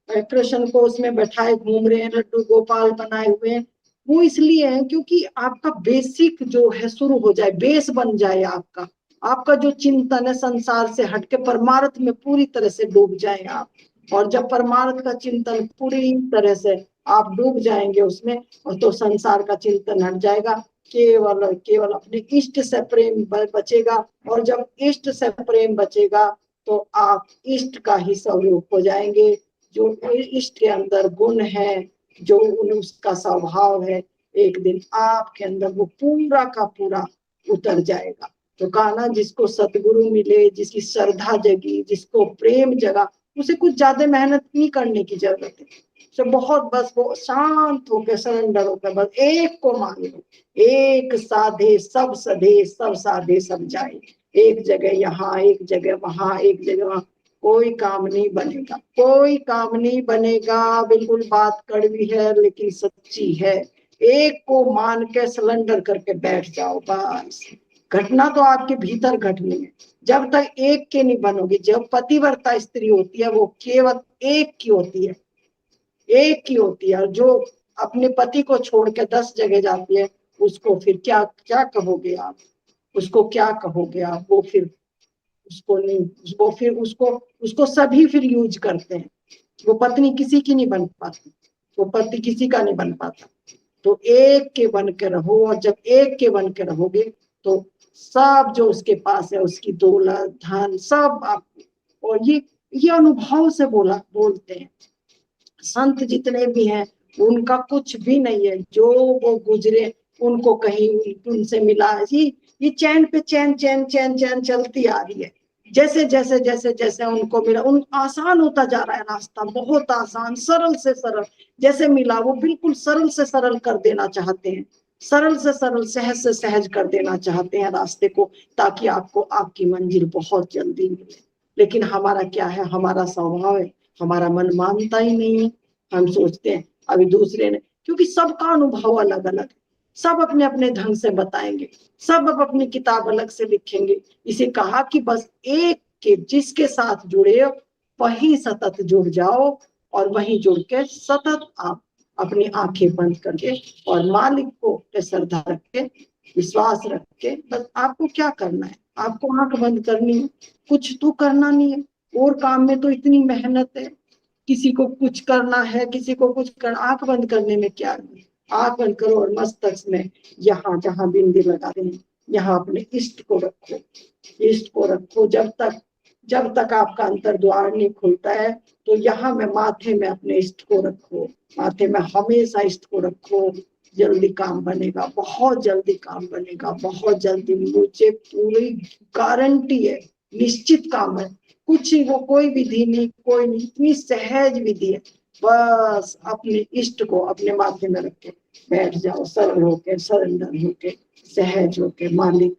कृष्ण को उसमें बैठाए घूम रहे हैं, लड्डू गोपाल बनाए हुए हैं, वो इसलिए है क्योंकि आपका बेसिक जो है शुरू हो जाए, बेस बन जाए आपका, आपका जो चिंतन है संसार से हटके परमार्थ में पूरी तरह से डूब जाए आप। और जब परमार्थ का चिंतन पूरी तरह से आप डूब जाएंगे उसमें, और तो संसार का चिंतन हट जाएगा, केवल केवल अपने इष्ट से प्रेम बचेगा, और जब इष्ट से प्रेम बचेगा तो आप इष्ट का ही स्वरूप हो जाएंगे। जो इष्ट के अंदर गुण है, जो उसका स्वभाव है, एक दिन आपके अंदर वो पूरा का पूरा उतर जाएगा। तो कहा ना, जिसको सतगुरु मिले, जिसकी श्रद्धा जगी, जिसको प्रेम जगा, उसे कुछ ज्यादा मेहनत नहीं करने की जरूरत है। तो बहुत बस वो शांत होकर, सरेंडर होकर बस एक को मान लो। एक साधे सब सधे, सब साधे सब जाए। एक जगह यहाँ, एक जगह वहां, एक जगह वहां, कोई काम नहीं बनेगा, कोई काम नहीं बनेगा। बिल्कुल बात कड़वी है लेकिन सच्ची है। एक को मान के सरेंडर करके बैठ जाओ बस। घटना तो आपके भीतर घटनी है। जब तक एक के नहीं बनोगे, जब पतिव्रता स्त्री होती है वो केवल एक की होती है, एक की होती है। और जो अपने पति को छोड़ के 10 जगह जाती है, उसको फिर क्या क्या कहोगे आप? उसको क्या कहोगे आप? वो फिर उसको नहीं, वो फिर उसको सभी फिर यूज करते हैं। वो पत्नी किसी की नहीं बन पाती, वो पति किसी का नहीं बन पाता। तो एक के बन के रहो, और जब एक के बन के रहोगे तो सब जो उसके पास है, उसकी दौलत धन सब आप, और ये अनुभव से बोलते हैं। संत जितने भी हैं उनका कुछ भी नहीं है, जो वो गुजरे उनको कहीं उनसे मिला। ये चैन पे चैन चैन चैन चैन चलती आ रही है। जैसे जैसे जैसे जैसे उनको मिला, उन आसान होता जा रहा है रास्ता, बहुत आसान, सरल से सरल। जैसे मिला वो बिल्कुल सरल से सरल कर देना चाहते हैं, सरल से सरल, सहज से सहज कर देना चाहते हैं रास्ते को, ताकि आपको आपकी मंजिल बहुत जल्दी मिले। लेकिन हमारा क्या है, हमारा स्वभाव है, हमारा मन मानता ही नहीं है। हम सोचते हैं अभी दूसरे ने, क्योंकि सबका अनुभव अलग अलग है, सब अपने अपने ढंग से बताएंगे, सब अब अपनी किताब अलग से लिखेंगे। इसे कहा कि बस एक के जिसके साथ जुड़े वही सतत जुड़ जाओ, और वही जुड़ के सतत आप अपनी आंखें बंद करके और मालिक को श्रद्धा रख के, विश्वास रख के, बस आपको क्या करना है, आपको आंख बंद करनी है, कुछ तो करना नहीं है। और काम में तो इतनी मेहनत है, किसी को कुछ करना है, किसी को कुछ करना, आंख बंद करने में क्या है? आंख बंद करो और मस्तक में यहाँ जहाँ बिंदी लगाते हैं, यहाँ अपने इष्ट को रखो, इष्ट को रखो। जब तक आपका अंतर द्वार नहीं खुलता है, तो यहाँ में माथे में अपने इष्ट को रखो, माथे में हमेशा इष्ट को रखो। जल्दी काम बनेगा, बहुत जल्दी काम बनेगा, बहुत जल्दी। मुझे पूरी गारंटी है, निश्चित काम है। कुछ ही, वो कोई विधि नहीं, कोई नहीं, इतनी सहज विधि है। बस अपने इष्ट को अपने माथे में रख के बैठ जाओ, सरल होके, सरेंडर होके, सहज होके, मालिक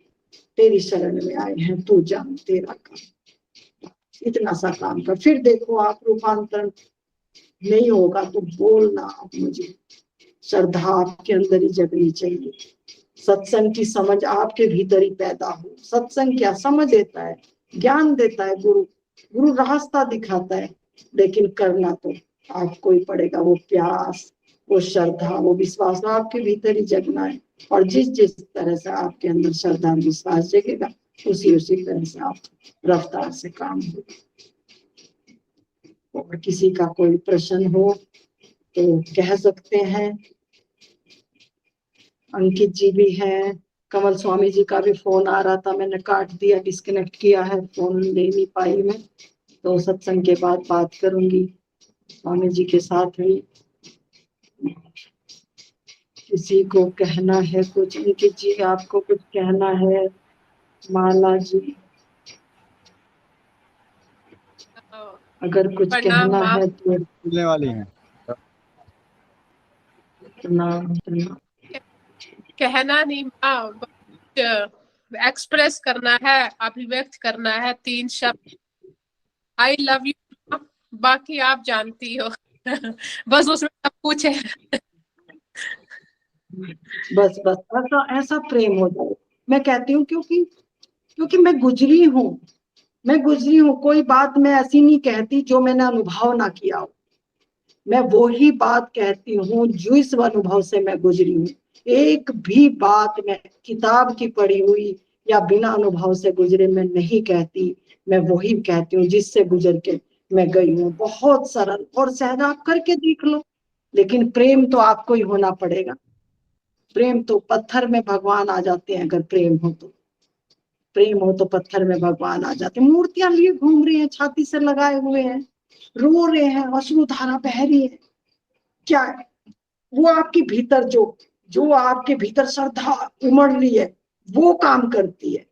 तेरी शरण में आए हैं, तू जान तेरा काम। इतना सा काम कर, फिर देखो आप रूपांतरण। नहीं होगा तो बोलना आप मुझे। श्रद्धा आपके अंदर ही जगनी चाहिए। सत्संग की समझ आपके भीतर ही पैदा हो। सत्संग क्या समझ देता है, ज्ञान देता है, गुरु रास्ता दिखाता है, लेकिन करना तो आपको ही पड़ेगा। वो प्यास, वो श्रद्धा, वो विश्वास आपके भीतर ही जगना है। और जिस जिस तरह से आपके अंदर श्रद्धा विश्वास जगेगा, उसी तरह से आप रफ्तार से काम हो। और किसी का कोई प्रश्न हो तो कह सकते हैं। अंकित जी भी हैं, कमल स्वामी जी का भी फोन आ रहा था, मैंने काट दिया, डिस्कनेक्ट किया है, फोन ले नहीं पाई मैं। तो सत्संग के बाद बात करूंगी स्वामी जी के साथ भी। किसी को कहना है कुछ? अंकित जी आपको कुछ कहना है? माला जी अगर कुछ प्रणाम कहना माँ। है तो मिलने वाली हैं। प्रणाम। कहना नहीं माँ, एक्सप्रेस करना है, अभिव्यक्त करना है 3 शब्द। I love you. बाकी आप जानती हो। बस उसमें सब कुछ है। बस ऐसा प्रेम हो जाए। मैं कहती हूँ क्योंकि मैं गुजरी हूँ। कोई बात मैं ऐसी नहीं कहती जो मैंने अनुभव ना किया हो। मैं वो ही बात कहती हूँ जो इस अनुभव से मैं गुजरी हूँ। एक भी बात मैं किताब की पढ़ी हुई या बिना अनुभव से गुजरे मैं नहीं कहती। मैं वही कहती हूँ जिससे गुजर के मैं गई हूँ। बहुत सरल और सहज, आप करके देख लो। लेकिन प्रेम तो आपको ही होना पड़ेगा। प्रेम तो पत्थर में भगवान आ जाते हैं, अगर प्रेम हो तो पत्थर में भगवान आ जाते हैं। मूर्तियां लिए घूम रही हैं, छाती से लगाए हुए हैं, रो रहे हैं, अश्रुधारा बह रही है, क्या है वो आपके भीतर जो आपके भीतर श्रद्धा उमड़ रही है वो काम करती है,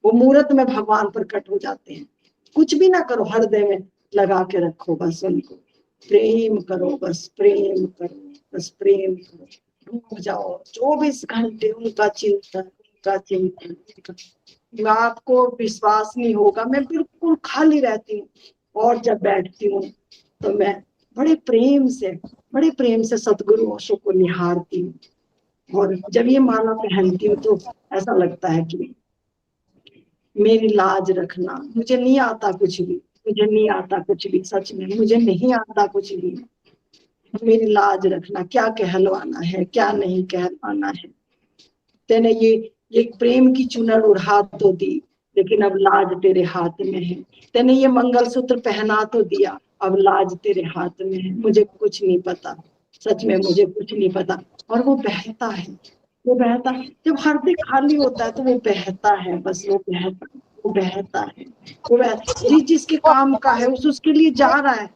वो मुहूर्त में भगवान प्रकट हो जाते हैं। कुछ भी ना करो, हृदय में लगा के रखो, बस उनको प्रेम करो, बस प्रेम करो, बस प्रेम करो, डूब जाओ 24 घंटे उनका चिंतन, उनका चिंतन। आपको विश्वास नहीं होगा, मैं बिल्कुल खाली रहती हूँ और जब बैठती हूँ तो मैं बड़े प्रेम से सतगुरु ओशो को निहारती हूँ। और जब ये माला पहनती हूँ तो ऐसा लगता है कि मेरी लाज रखना, मुझे नहीं आता कुछ भी, मुझे नहीं आता कुछ भी, सच में मुझे नहीं आता कुछ भी, मेरी लाज रखना, क्या कहलवाना है क्या नहीं कहलवाना है। तेने ये प्रेम की चुनर उड़ा तो दी, लेकिन अब लाज तेरे हाथ में है। तेने ये मंगलसूत्र पहना तो दिया, अब लाज तेरे हाथ में है। मुझे कुछ नहीं पता, सच में मुझे कुछ नहीं पता। और वो बहता है, वो बहता है, जब हृदय खाली होता है तो वो बहता है, बस वो बहता है, वो बहता है, वो बहता। जिसके काम का है उसके लिए जा रहा है।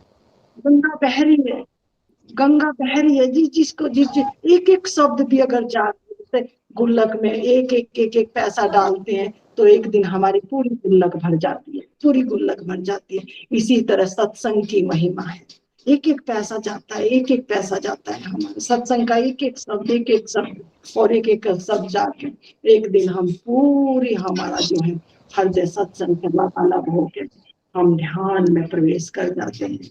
गंगा बह रही है, गंगा बह रही है, जिसको एक एक शब्द भी अगर जैसे गुल्लक में एक पैसा डालते हैं तो एक दिन हमारी पूरी गुल्लक भर जाती है, पूरी गुल्लक भर जाती है। इसी तरह सत्संग की महिमा है, एक एक पैसा जाता है, एक एक पैसा जाता है हमारे सत्संग का, एक एक शब्द और एक एक शब्द जाके एक दिन हम पूरी हमारा जो है हृदय सत्संग से अलग होके हम ध्यान में प्रवेश कर जाते हैं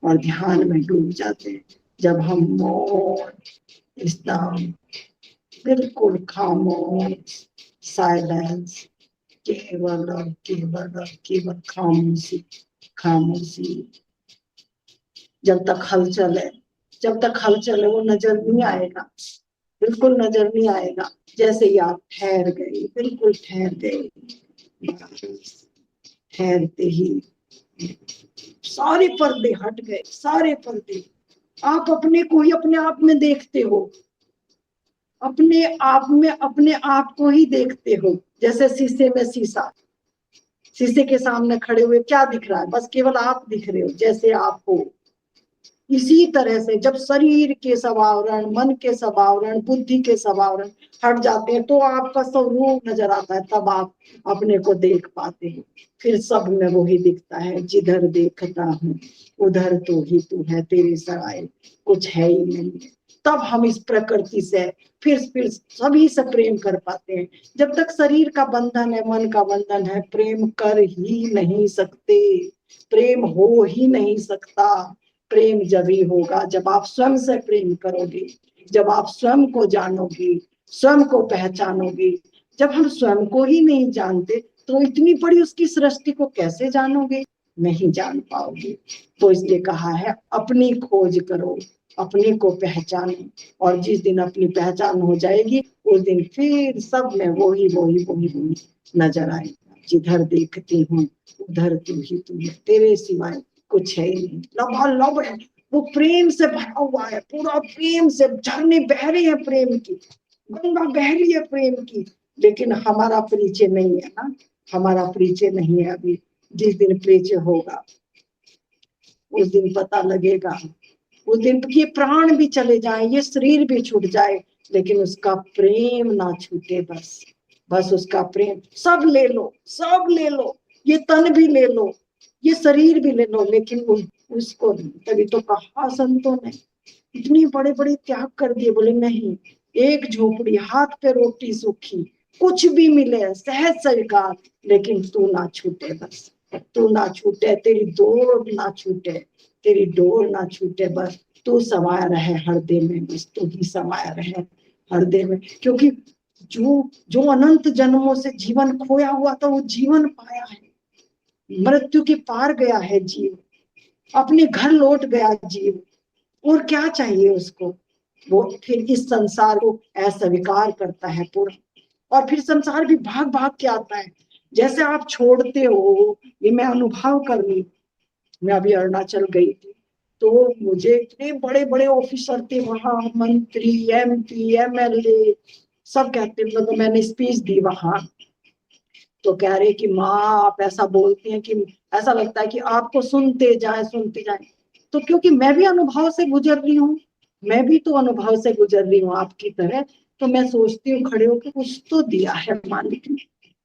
और ध्यान में डूब जाते हैं। जब हम मौन, एकदम बिल्कुल खामोश, साइलेंस, केवल और केवल खामोशी, खामोशी। जब तक हलचल है वो नजर नहीं आएगा, बिल्कुल नजर नहीं आएगा। जैसे ही आप ठहर गए, बिल्कुल ठहर गए, ठहरते ही सारे पर्दे हट गए, सारे पर्दे। आप अपने को ही अपने आप में देखते हो, अपने आप में अपने आप को ही देखते हो। जैसे शीशे में शीशा, शीशे के सामने खड़े हुए क्या दिख रहा है, बस केवल आप दिख रहे हो जैसे आप हो। इसी तरह से जब शरीर के सब आवरण, मन के सब आवरण, बुद्धि के सब आवरण हट जाते हैं तो आपका स्वरूप नजर आता है, तब आप अपने को देख पाते हैं। फिर सब में वही दिखता है, जिधर देखता हूँ उधर तो ही तू है, तेरे सराय कुछ है ही नहीं। तब हम इस प्रकृति से फिर सभी से प्रेम कर पाते हैं। जब तक शरीर का बंधन है, मन का बंधन है, प्रेम कर ही नहीं सकते, प्रेम हो ही नहीं सकता। प्रेम जब ही होगा जब आप स्वयं से प्रेम करोगे, जब आप स्वयं को जानोगे, स्वयं को पहचानोगे। जब हम स्वयं को ही नहीं जानते तो इतनी बड़ी उसकी सृष्टि को कैसे जानोगे, नहीं जान पाओगे। तो इसलिए कहा है अपनी खोज करो, अपने को पहचानो, और जिस दिन अपनी पहचान हो जाएगी उस दिन फिर सब में वही नजर आएगा। जिधर देखती हूँ उधर तू ही तू है, तेरे सिवाय कुछ है ही नहीं। लबालब है, वो प्रेम से भरा हुआ है, पूरा प्रेम से झरने बह रहे हैं, प्रेम की गंगा बह रही है प्रेम की। लेकिन हमारा परिचय नहीं है ना, हमारा परिचय नहीं है अभी। जिस दिन परिचय होगा उस दिन पता लगेगा, उस दिन ये प्राण भी चले जाए, ये शरीर भी छूट जाए, लेकिन उसका प्रेम ना छूटे। बस उसका प्रेम। सब ले लो, सब ले लो, ये तन भी ले लो, ये शरीर भी ले लो, लेकिन उसको नहीं। तभी तो कहा संतों ने, इतनी बड़े बड़े त्याग कर दिए, बोले नहीं, एक झोपड़ी, हाथ पे रोटी सूखी, कुछ भी मिले सहज स्वीकार, लेकिन तू ना छूटे, बस तू ना छूटे, तेरी डोर ना छूटे, तेरी डोर ना छूटे, बस तू समाया रहे हृदय में, बस तू ही समाया रहे हृदय में। क्योंकि जो अनंत जन्मों से जीवन खोया हुआ था वो जीवन पाया है, मृत्यु के पार गया है जीव, अपने घर लौट गया जीव, और क्या चाहिए उसको। वो फिर इस संसार को अस्वीकार करता है पूरा, और फिर संसार भी भाग भाग के आता है। जैसे आप छोड़ते हो, ये मैं अनुभव कर ली। मैं अभी अरुणाचल गई थी, तो मुझे इतने बड़े बड़े ऑफिसर थे वहां, मंत्री, MP, MLA, सब कहते, मतलब मैंने स्पीच दी वहां, तो कह रहे कि माँ आप ऐसा बोलती हैं कि ऐसा लगता है कि आपको सुनते जाए। तो क्योंकि मैं भी अनुभव से गुजर रही हूँ, मैं भी तो अनुभव से गुजर रही हूँ आपकी तरह, तो मैं सोचती हूँ खड़े होकर कुछ तो दिया है मालिक ने,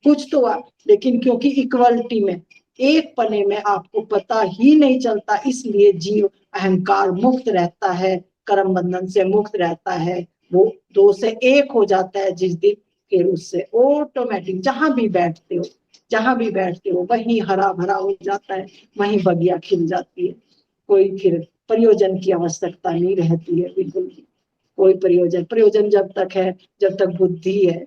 कुछ तो लेकिन क्योंकि इक्वलिटी में, एक पने में आपको पता ही नहीं चलता, इसलिए जीव अहंकार मुक्त रहता है, कर्म बंधन से मुक्त रहता है, वो दो से एक हो जाता है जिस दिन, फिर उससे ऑटोमेटिक जहां भी बैठते हो वहीं हरा भरा हो जाता है, वहीं बगिया खिल जाती है, कोई फिर प्रयोजन की आवश्यकता नहीं रहती है, बिल्कुल भी कोई प्रयोजन जब तक है, जब तक बुद्धि है,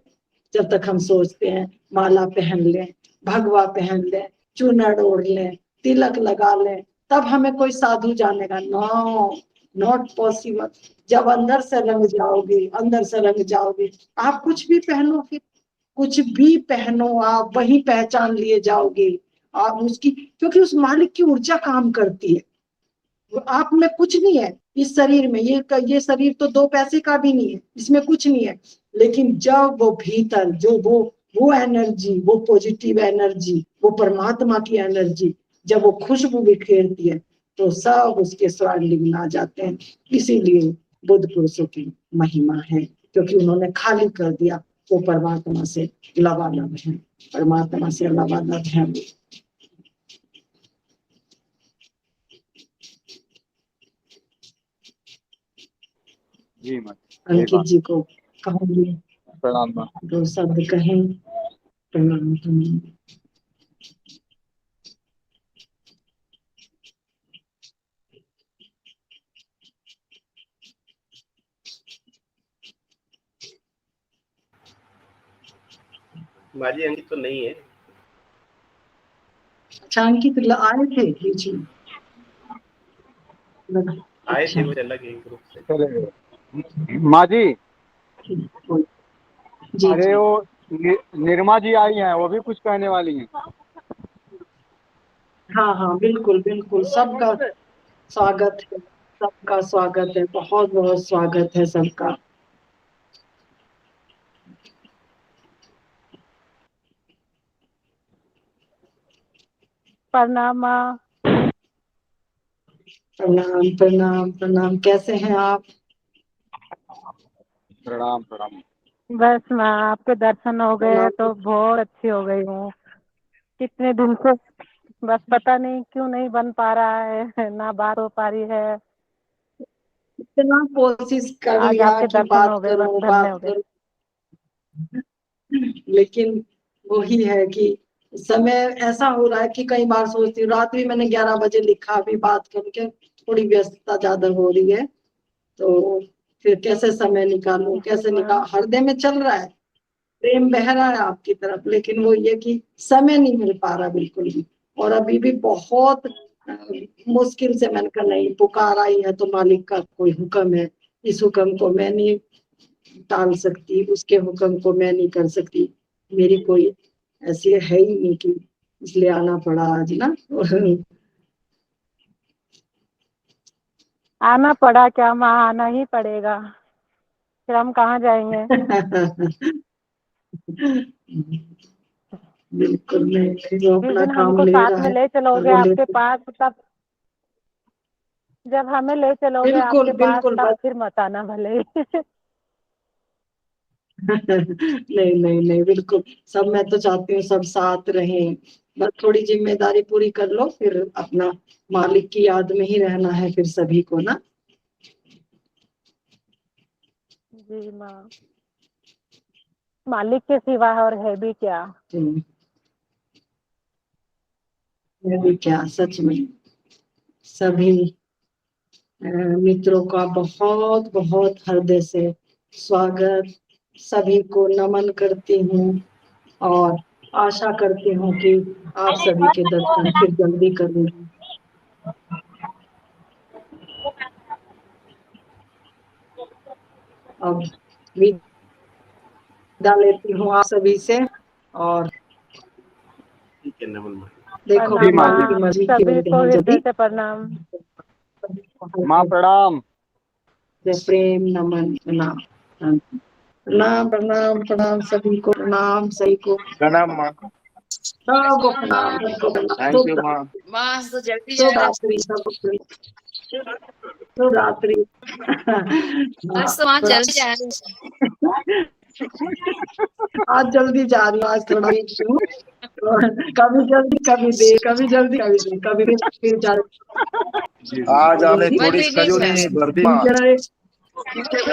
जब तक हम सोचते हैं माला पहन लें, भगवा पहन लें, चूनर ओढ़ लें, तिलक लगा लें, तब हमें कोई साधु जानेगा, नो, नॉट पॉसिबल। जब अंदर से रंग जाओगे, आप कुछ भी पहनो, फिर कुछ भी पहनो आप वही पहचान लिए जाओगे आप उसकी, क्योंकि उस मालिक की ऊर्जा काम करती है, आप में कुछ नहीं है इस शरीर में, ये शरीर तो 2 पैसे का भी नहीं है, इसमें कुछ नहीं है, लेकिन जब वो भीतर जो वो एनर्जी, वो पॉजिटिव एनर्जी, वो परमात्मा की एनर्जी जब वो खुशबू बिखेरती है, तो सब उसके स्वर्णिम में आ जाते हैं। इसीलिए बुद्ध पुरुषों की महिमा है, क्योंकि उन्होंने खाली कर दिया, वो परमात्मा से लबालब है, परमात्मा से लबालब है। जी माँ, अंकित जी को कहूंगी प्रणाम माँ। 2 शब्द कहें। प्रणाम। माजी अंकित तो नहीं है। अच्छा, अंकित आए थे बीच में? आए अच्छा, थे वो अलग ही ग्रुप से। चले माँ जी, जी अरे जी, वो निर्मा जी आई हैं, वो भी कुछ कहने वाली हैं। हाँ हाँ, बिल्कुल बिल्कुल, सबका स्वागत है, सबका स्वागत है, बहुत बहुत स्वागत है सबका। प्रणाम माँ। प्रणाम प्रणाम प्रणाम, कैसे हैं आप? प्रणाम प्रणाम। बस माँ आपके दर्शन हो गए तो बहुत अच्छी हो गई हूँ। कितने दिन से बस पता नहीं क्यों नहीं बन पा रहा है, ना बात हो पा रही है। इतना कोशिश कर आज लिया आपके कि दर्शन हो गए, बस धन्य बात हो गए। करूं, लेकिन वही है कि समय ऐसा हो रहा है कि कई बार सोचती हूँ, रात भी मैंने 11 बजे लिखा, अभी बात करके थोड़ी व्यस्तता ज्यादा हो रही है, तो फिर कैसे समय निकालूं, कैसे निकाल, हृदय में चल रहा है, प्रेम बह रहा है आपकी तरफ, लेकिन वो ये कि समय नहीं मिल पा रहा बिल्कुल भी, और अभी भी बहुत मुश्किल से मैंने कहा नहीं, पुकार आई है तो मालिक का कोई हुक्म है, इस हुक्म को मैं नहीं टाल सकती, उसके हुक्म को मैं नहीं कर सकती, मेरी कोई ऐसी है ही नहीं कि इसलिए आना पड़ा आज ना। आना पड़ा क्या माँ, आना ही पड़ेगा, फिर हम कहाँ जाएंगे। बिल्कुल नहीं, फिर वो जिस अपना दिन काम हमको ले साथ रहा में है, ले चलोगे वो आपके लेते, पास, तब जब हमें ले चलोगे बिल्कुल आपके पास बिल्कुल, तब बस फिर मत आना भले ही। नहीं नहीं नहीं, बिल्कुल सब, मैं तो चाहती हूँ सब साथ रहें, बस थोड़ी जिम्मेदारी पूरी कर लो, फिर अपना मालिक की याद में ही रहना है फिर सभी को ना। जी माँ, मालिक के सिवा और है भी क्या। मैं भी क्या, सच में सभी मित्रों का बहुत बहुत हृदय से स्वागत, सभी को नमन करती हूँ, और आशा करती हूँ कि आप सभी के दर्शन फिर जल्दी करूंगी। अब विदा लेती हूँ आप सभी से, और ठीक है, नमन भाई। देखो जी प्रणाम भी माँ मालिक जी। की माँ, मर्जी की सभी बनते को हैं जब हृदय भी। से प्रणाम। माँ प्रणाम। जय प्रेम नमन प्रणाम। प्रणाम प्रणाम प्रणाम सभी को, प्रणाम सभी को, प्रणाम माँ। सबको प्रणाम, सबको प्रणाम। थैंक यू माँ। माँ तो जल्दी शुभ जा रहे रात्रि सबको, शुभ रात्रि। आज तो माँ जल्दी जा रहे हैं। आज जल्दी जा रही हूँ, आज थोड़ा लेट हूँ। कभी जल्दी कभी देर, कभी जल्दी कभी देर, कभी देर फिर जा आज आपने मैं थोड़ी भी नहीं सजोनी जा भर दी माँ। रही।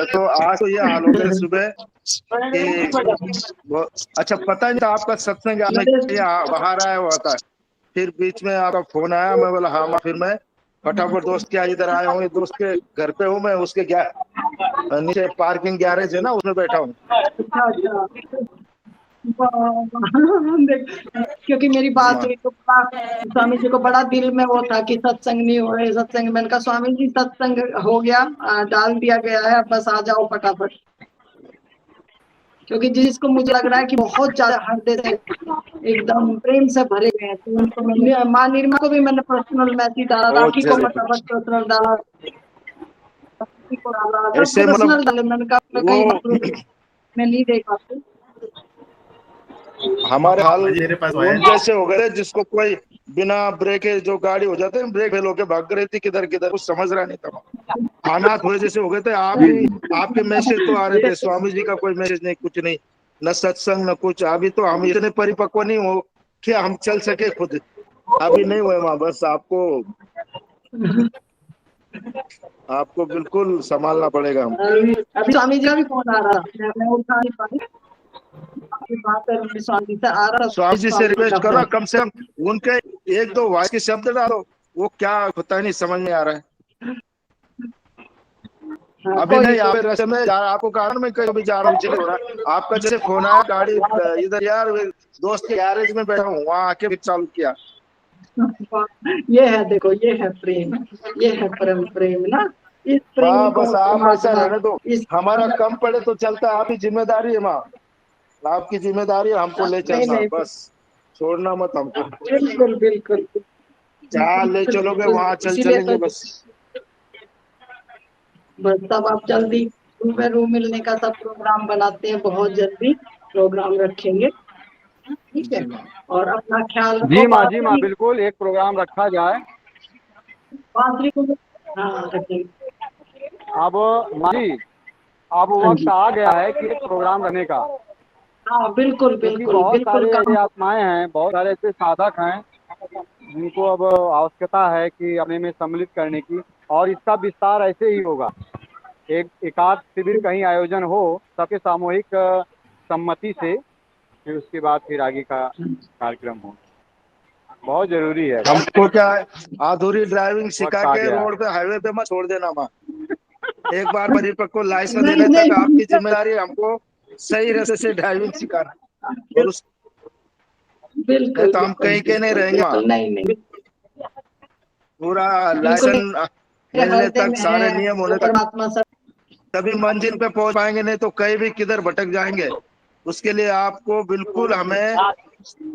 तो आज तो ये हाल हो गया सुबह कि अच्छा पता नहीं था आपका सत्संग आपने यहाँ बाहर आया हुआ था, फिर बीच में आपका फोन आया, मैं बोला हाँ माँ, फिर मैं फटाफट दोस्त क्या इधर आया हूँ, दोस्त के घर पे हूँ मैं, उसके नीचे पार्किंग गैरेज है ना, उसमें बैठा हूँ। अच्छा क्योंकि मेरी बात हुई तो स्वामी जी को बड़ा दिल में वो था कि सत्संग नहीं हो रहे, सत्संग। मैंने कहा स्वामी जी सत्संग हो गया, डाल दिया गया है, अब बस आ जाओ फटाफट। क्योंकि जिसको मुझे लग रहा है कि बहुत ज्यादा हृदय से एकदम प्रेम से भरे गए हैं, तो उनको मैंने, माँ निर्मा को भी मैंने पर्सनल मैसेज डाला, राखी को फटाफट पर्सनल डाला, को डाला, सब ऐसे मतलब पर्सनल डाले। मैंने कहा वो कहीं मैं नहीं देख पाती। हमारे हाल मेरे पास उन जैसे हो गए जिसको कोई बिना ब्रेक के जो गाड़ी हो जाते हैं, ब्रेक फेल होके भाग रही थी किधर किधर, कुछ समझ रहा नहीं था। हालात हुए जैसे हो गए थे। आपके मैसेज तो आ रहे थे, स्वामी जी का कोई मैसेज नहीं, कुछ नहीं, न सत्संग न कुछ। अभी तो हम इतने परिपक्व नहीं हो कि हम चल सके खुद, अभी नहीं हुए वहां। बस आपको बिल्कुल संभालना पड़ेगा हमको। अभी स्वामी जी का भी फोन आ रहा था, मैं उठा नहीं पाई। आपकी बात है स्वामी से आ रहा, स्वामी जी से स्वामी जी रिक्वेस्ट का करो, फोन। कम से कम उनके एक दो वाक्य के शब्द डालो, वो क्या होता है नहीं समझ में आ रहा है। हाँ, अभी कोई नहीं, यहाँ पे रास्ते में आपको कारण में कहीं भी जा रहा हूँ, इसलिए हो रहा है। आपका जैसे फोन आया, गाड़ी इधर यार दोस्त के गैरेज में बैठा हूँ, वहां आके फिर चालू किया। ये है, देखो ये है प्रेम, ये है परम प्रेम ना। इस प्रेम माँ को बस आप ऐसा परमात्मा रहने दो, इस हमारा कम पड़े तो चलता है, आपकी जिम्मेदारी है माँ, आपकी जिम्मेदारी है हमको ले नहीं चलना, नहीं, बस छोड़ना मत हमको। बिल्कुल बिल्कुल जहाँ ले चलोगे बिल्कुल। वहां चल इसीलिए चलेंगे तो बस। बस तब आप जल्दी रूबरू मिलने का सब प्रोग्राम बनाते हैं, बहुत जल्दी प्रोग्राम रखेंगे, ठीक है। और अपना ख्याल रखो। जी माँ बिल्कुल, एक प्रोग्राम रखा जाए। बांसुरी को हाँ रखेंगे। अब माँ जी, अब हाँ वक्त जी, आ गया है कि एक प्रोग्राम रखने का, हाँ बिल्कुल क्योंकि बिल्कुल बहुत बिल्कुल सारे ऐसे काम। आत्माएं हैं, बहुत सारे ऐसे साधक हैं जिनको अब आवश्यकता है कि अपने में सम्मिलित करने की, और इसका विस्तार ऐसे ही होगा। एक एकाध शिविर कहीं आयोजन हो सबके सामूहिक सम्मति से, फिर उसके बाद फिर आगे का कार्यक्रम हो, बहुत जरूरी है। हमको क्या है, अधूरी ड्राइविंग सिखा वक्त आ के गया है। रोड पे हाईवे पे मत छोड़ देना माँ। एक बार परिपक्व लाइसेंस नहीं देने तक नहीं आपकी जिम्मेदारी है हमको सही रास्ते से ड्राइविंग सिखाना, और उस नहीं बिल्कुल तो हम बिल्कुल कहीं के नहीं बिल्कुल रहेंगे वहाँ। बिल्कुल, नहीं नहीं पूरा बिल्कुल, लाइसेंस मेरे मिलने हृदय तक, में सारे है नियम वो होने तक, परमात्मा सब। तभी मंजिल पे पहुंच पाएंगे, नहीं तो कहीं भी किधर भटक जाएंगे। उसके लिए आपको बिल्कुल हमें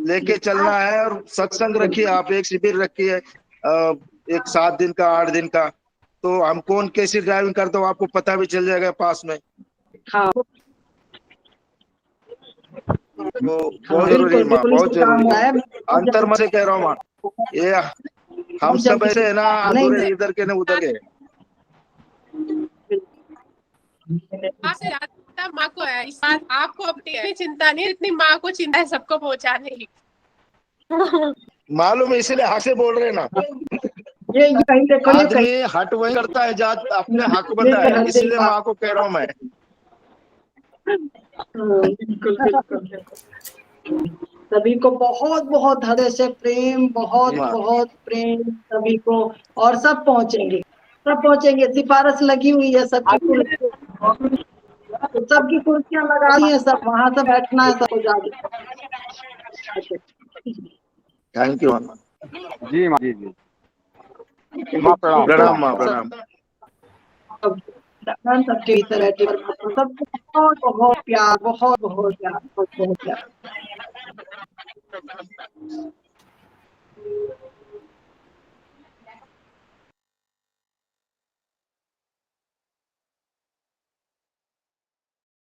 लेके चलना है। और सत्संग रखिए, आप एक शिविर रखिए, एक 7 दिन का 8 दिन का, तो हम कौन कैसी ड्राइविंग करते हो आपको पता भी चल जाएगा पास में। हाँ तो हाँ बहुत जरूरी है बिल्कुल माँ, बिल्कुल, बहुत इससे काम जरूरी हुआ है। है बहुत अंतर जल्दी, में से कह रहा हूँ माँ, ये हम बहुत सब जल्दी। ऐसे है ना, नहीं अधूरे नहीं इधर के न उधर के। माँ से याद आता, माँ को है इस बात, आपको अपनी चिंता नहीं, इतनी माँ को चिंता है सबको पहुंचाने की। मालूम है, इसीलिए हाथ से बोल रहे हैं ना। ये कहीं देखो, ये आदमी हट वही करता है जहाँ अपने हक ये बंधा है, हृदय की इसलिए बात। माँ को कह रहा हूँ मैं। बिल्कुल बिल्कुल बिल्कुल। सभी को बहुत बहुत हृदय से प्रेम, बहुत माँ बहुत प्रेम सभी को। और सब पहुंचेंगे, सब पहुंचेंगे। सिफारिश लगी हुई है सबकी, सबकी कुर्सियां लगा दी है, सब वहां से बैठना है सबको जाके। थैंक यू माँ। जी माँ जी जी माँ प्रणाम प्रणाम प्रणाम माँ, प्रणाम। प्रणाम। सबके भीतर है सबको बहुत बहुत प्यार, बहुत बहुत प्यार, बहुत बहुत प्यार।